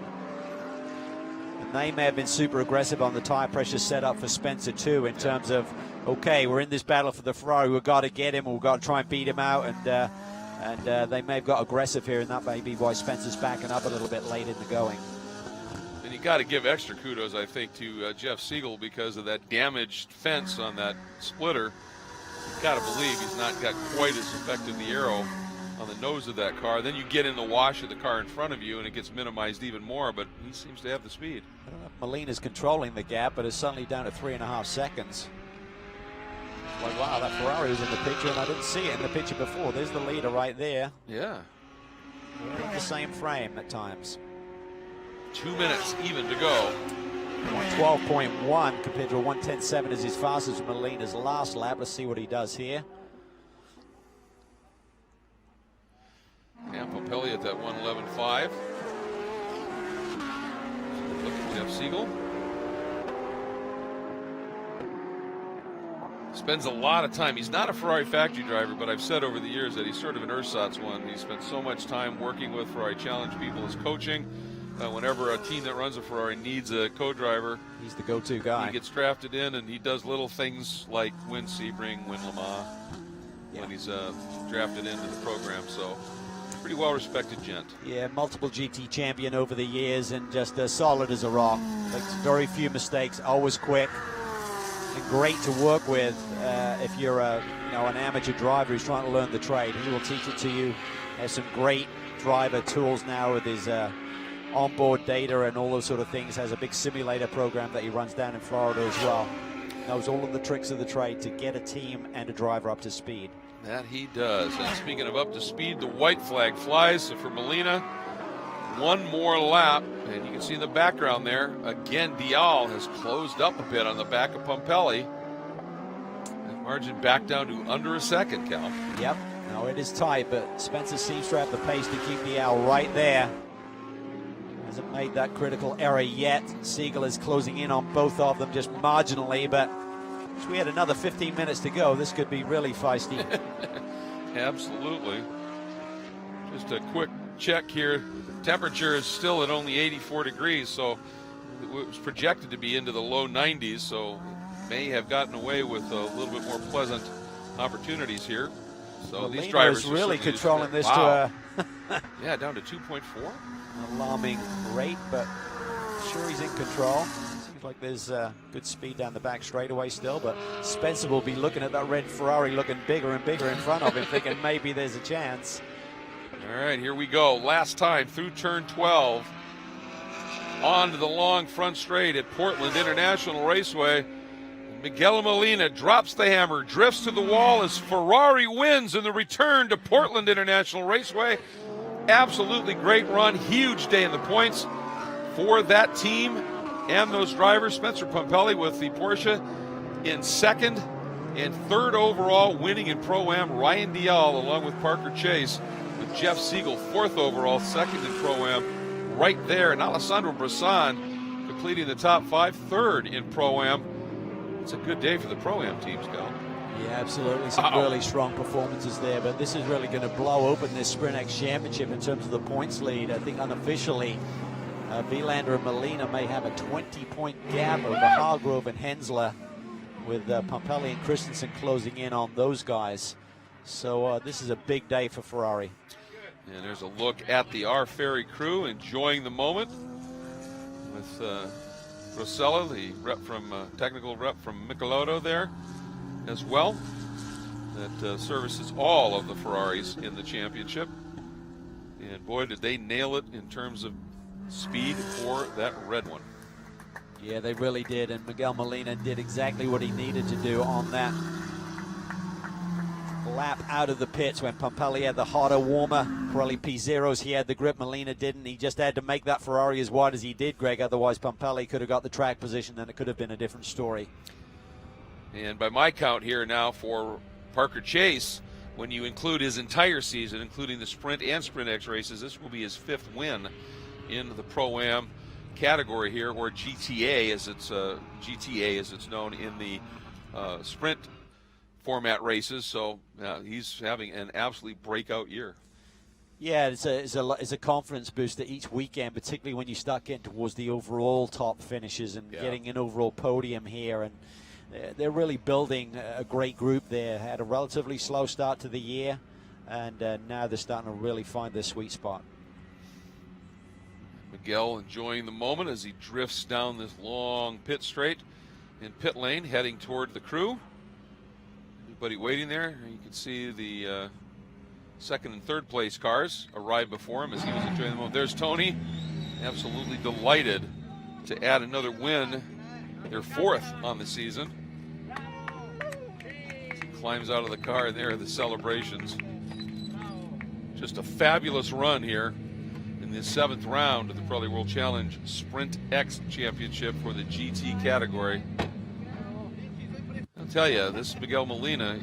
And they may have been super aggressive on the tire pressure setup for Spencer too, in terms of, okay, we're in this battle for the Ferrari, we've got to get him, we've got to try and beat him out, and they may have got aggressive here, and that may be why Spencer's backing up a little bit late in the going. And you got to give extra kudos, I think, to Jeff Siegel because of that damaged fence on that splitter. You've got to believe he's not got quite as effective the aero on the nose of that car. Then you get in the wash of the car in front of you, and it gets minimized even more, but he seems to have the speed. I don't know if Molina's controlling the gap, but it's suddenly down to 3.5 seconds. Like, wow, that Ferrari was in the picture, and I didn't see it in the picture before. There's the leader right there. Yeah. We're in the same frame at times. 2 minutes even to go. 112.1 compared to a 110.7 is his fastest Molina's last lap. Let's see what he does here. And Pompelli at that 111.5. Look at Jeff Siegel. Spends a lot of time. He's not a Ferrari factory driver, but I've said over the years that he's sort of an ersatz one. He spent so much time working with Ferrari Challenge people as coaching. Whenever a team that runs a Ferrari needs a co-driver, he's the go-to guy. He gets drafted in, and he does little things like win Sebring, win Le Mans when he's drafted into the program. So pretty well-respected gent. Yeah, multiple GT champion over the years, and just as solid as a rock. Makes very few mistakes, always quick, and great to work with if you're an amateur driver who's trying to learn the trade. He will teach it to you. Has some great driver tools now with his onboard data and all those sort of things. Has a big simulator program that he runs down in Florida as well. Knows all of the tricks of the trade to get a team and a driver up to speed. That he does. And speaking of up to speed, the white flag flies. So for Molina, one more lap, and you can see in the background there, again, Dial has closed up a bit on the back of Pompelli. That margin back down to under a second, Cal. Yep, no, it is tight, but Spencer seems to have the pace to keep Dial right there. Hasn't made that critical error yet. Siegel is closing in on both of them just marginally, but if we had another 15 minutes to go, this could be really feisty. Absolutely. Just a quick check here. Temperature is still at only 84 degrees, so it was projected to be into the low 90s, so it may have gotten away with a little bit more pleasant opportures here. So Molina these drivers is really controlling this wow. to yeah, down to 2.4. alarming rate, but sure he's in control. Seems like there's good speed down the back straightaway still, but Spencer will be looking at that red Ferrari looking bigger and bigger in front of him, thinking maybe there's a chance. All right, here we go. Last time through turn 12. On to the long front straight at Portland International Raceway. Miguel Molina drops the hammer, drifts to the wall as Ferrari wins in the return to Portland International Raceway. Absolutely great run, huge day in the points for that team and those drivers. Spencer Pompelli with the Porsche in second, and third overall, winning in Pro-Am. Ryan Dial along with Parker Chase, with Jeff Siegel fourth overall, second in Pro-Am right there, and Alessandro Brisson completing the top five, third in Pro-Am. It's a good day for the Pro-Am teams, Cal. Yeah, absolutely. Some really strong performances there, but this is really going to blow open this Sprint X Championship in terms of the points lead. I think unofficially, Vilander and Molina may have a 20-point gap over Hargrove and Hensler, with Pompelli and Christensen closing in on those guys. So this is a big day for Ferrari. And there's a look at the R Ferry crew enjoying the moment with Rosella, the rep from technical rep from Michelotto there as well, that services all of the Ferraris in the championship. And boy, did they nail it in terms of speed for that red one. Yeah, they really did, and Miguel Molina did exactly what he needed to do on that lap out of the pits when Pompelli had the hotter, warmer Pirelli P0s. He had the grip, Molina didn't. He just had to make that Ferrari as wide as he did, Greg. Otherwise, Pompelli could have got the track position, and it could have been a different story. And by my count here now for Parker Chase, when you include his entire season, including the Sprint and Sprint X races, this will be his 5th win in the Pro-Am category here, or GTA as it's known in the Sprint format races. So he's having an absolute breakout year. Yeah, it's a confidence booster each weekend, particularly when you start getting towards the overall top finishes and getting an overall podium here. And they're really building a great group there. Had a relatively slow start to the year, and now they're starting to really find their sweet spot. Miguel enjoying the moment as he drifts down this long pit straight in pit lane, heading toward the crew. Everybody waiting there. You can see the 2nd and 3rd place cars arrive before him as he was enjoying the moment. There's Tony, absolutely delighted to add another win, their 4th on the season. He climbs out of the car, and there are the celebrations. Just a fabulous run here in the 7th round of the Pirelli World Challenge Sprint X Championship for the GT category. I'll tell you, this Miguel Molina,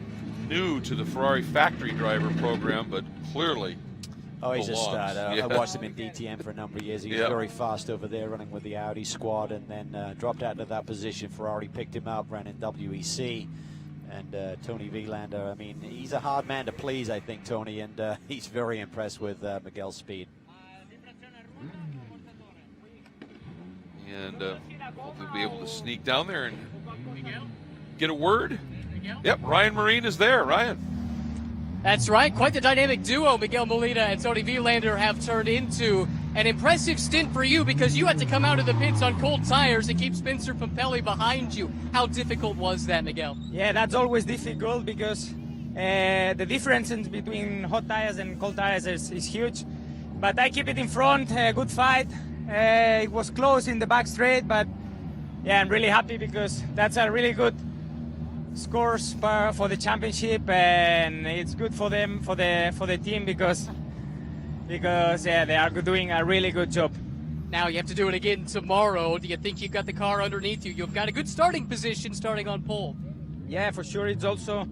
new to the Ferrari factory driver program, but clearly he's belongs. a star. Yeah. I watched him in DTM for a number of years. He was very fast over there, running with the Audi squad, and then dropped out of that position. Ferrari picked him up, ran in WEC. And Tony Vilander, I mean, he's a hard man to please, I think, Tony, and he's very impressed with Miguel's speed. And hopefully be able to sneak down there and get a word. Yep, Ryan Marine is there. Ryan. That's right. Quite the dynamic duo Miguel Molina and Tony Vilander have turned into. An impressive stint for you because you had to come out of the pits on cold tires and keep Spencer Pompelli behind you. How difficult was that, Miguel? Yeah, that's always difficult because the difference between hot tires and cold tires is huge. But I keep it in front, good fight. It was close in the back straight, but yeah, I'm really happy because that's a really good scores for the championship, and it's good for them, for the team, because yeah, they are doing a really good job. Now you have to do it again tomorrow. Do you think you've got the car underneath you? You've got a good starting position starting on pole. Yeah, for sure. It's also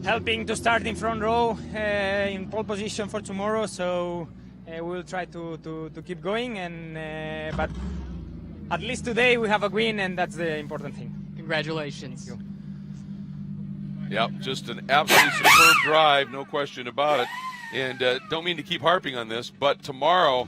helping to start in front row in pole position for tomorrow. So we'll try to keep going, and but at least today we have a win, and that's the important thing. Congratulations. Thank you. Yep, just an absolutely superb drive, no question about it. And don't mean to keep harping on this, but tomorrow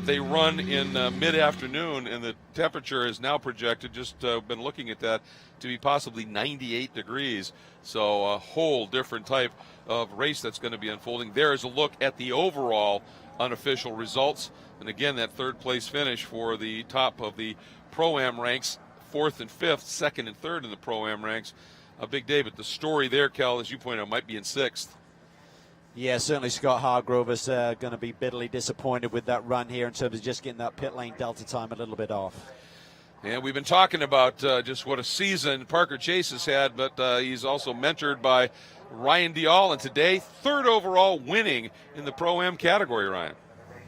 they run in mid-afternoon, and the temperature is now projected, just been looking at that, to be possibly 98 degrees. So a whole different type of race that's going to be unfolding. There is a look at the overall unofficial results. And again, that 3rd place finish for the top of the Pro-Am ranks, 4th and 5th, 2nd and 3rd in the Pro-Am ranks. A big day, but the story there, Cal, as you point out, might be in 6th. Yeah, certainly Scott Hargrove is going to be bitterly disappointed with that run here in terms of just getting that pit lane delta time a little bit off. And we've been talking about just what a season Parker Chase has had, but he's also mentored by Ryan Dial, and today, 3rd overall winning in the Pro-Am category, Ryan.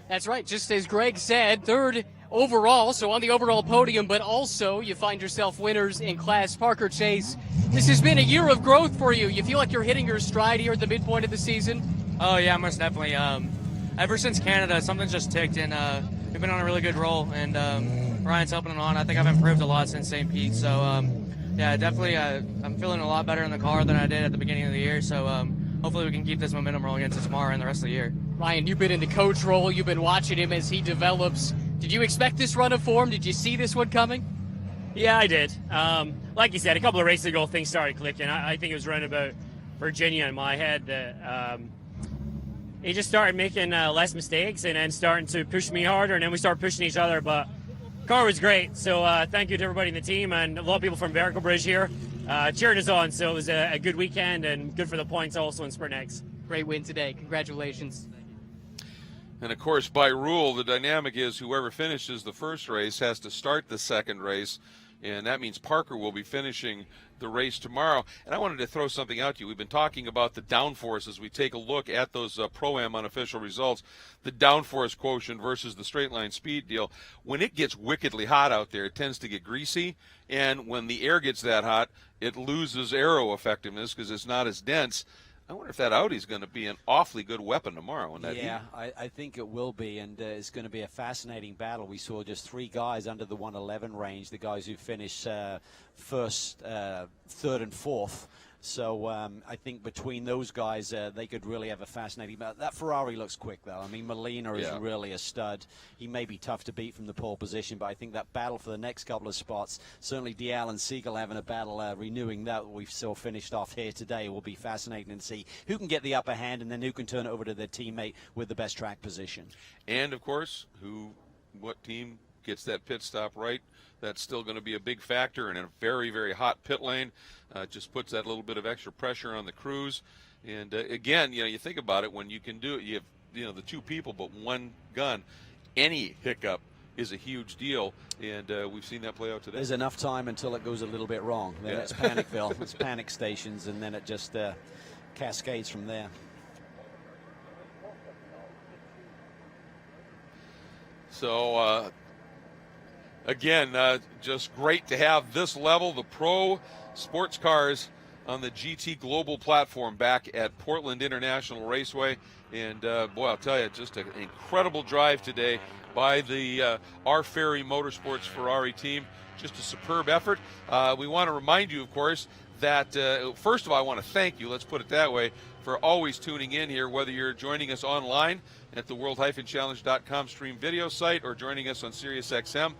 That's right, just as Greg said, 3rd overall, so on the overall podium, but also you find yourself winners in class. Parker Chase, this has been a year of growth for you. You feel like you're hitting your stride here at the midpoint of the season? Oh, yeah, most definitely. Ever since Canada, something's just ticked, and we've been on a really good roll, and Ryan's helping it on. I think I've improved a lot since St. Pete, so yeah, definitely I'm feeling a lot better in the car than I did at the beginning of the year, so hopefully we can keep this momentum rolling into tomorrow and the rest of the year. Ryan, you've been in the coach role. You've been watching him as he develops. Did you expect this run of form? Did you see this one coming? Yeah, I did. Like you said, a couple of races ago, things started clicking. I think it was around about Virginia in my head that he just started making less mistakes and then starting to push me harder, and then we started pushing each other. But the car was great, so thank you to everybody in the team and a lot of people from Vertical Bridge here cheering us on. So it was a good weekend and good for the points also in Sprint X. Great win today. Congratulations. And of course, by rule, the dynamic is whoever finishes the first race has to start the second race, and that means Parker will be finishing the race tomorrow. And I wanted to throw something out to you. We've been talking about the downforce as we take a look at those Pro-Am unofficial results, the downforce quotient versus the straight line speed deal. When it gets wickedly hot out there, it tends to get greasy, and when the air gets that hot, it loses aero effectiveness because it's not as dense. I wonder if that Audi's going to be an awfully good weapon tomorrow in that heat. I think it will be, and it's going to be a fascinating battle. We saw just 3 guys under the 111 range, the guys who finished first, third, and fourth. So I think between those guys, they could really have a fascinating battle. That Ferrari looks quick, though. I mean, Molina is really a stud. He may be tough to beat from the pole position, but I think that battle for the next couple of spots, certainly Dial and Siegel having a battle, renewing that we saw finished off here today, will be fascinating to see who can get the upper hand and then who can turn it over to their teammate with the best track position. And, of course, what team gets that pit stop right. That's still going to be a big factor, and in a very, very hot pit lane, just puts that little bit of extra pressure on the crews. And again, you think about it, when you can do it, you have the 2 people but 1 gun. Any hiccup is a huge deal, and we've seen that play out today. There's enough time until it goes a little bit wrong. Then it's Panicville, it's panic stations, and then it just cascades from there. So, again, just great to have this level, the pro sports cars on the GT Global platform back at Portland International Raceway. And, boy, I'll tell you, just an incredible drive today by the R. Ferry Motorsports Ferrari team. Just a superb effort. We want to remind you, of course, that, first of all, I want to thank you, let's put it that way, for always tuning in here, whether you're joining us online at the world-challenge.com stream video site or joining us on SiriusXM.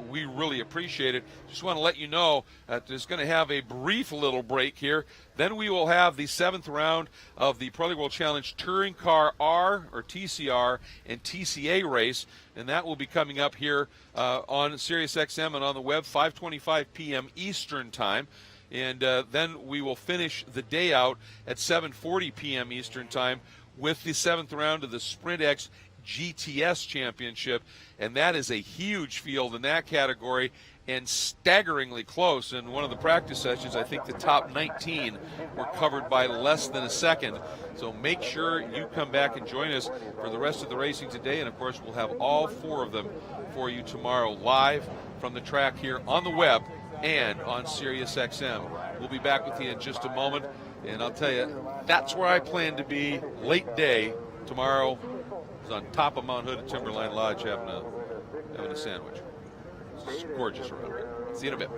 We really appreciate it. Just want to let you know that there's going to have a brief little break here. Then we will have the 7th round of the Pirelli World Challenge Touring Car R, or TCR, and TCA race, and that will be coming up here on SiriusXM and on the web, 5:25 p.m. Eastern Time. And then we will finish the day out at 7:40 p.m. Eastern Time with the 7th round of the Sprint X GTS Championship, and that is a huge field in that category and staggeringly close. In one of the practice sessions, I think the top 19 were covered by less than a second. So make sure you come back and join us for the rest of the racing today, and of course we'll have all 4 of them for you tomorrow live from the track here on the web and on SiriusXM. We'll be back with you in just a moment, and I'll tell you, that's where I plan to be late day tomorrow. Is on top of Mount Hood at Timberline Lodge having a sandwich. It's gorgeous around here. See you in a bit.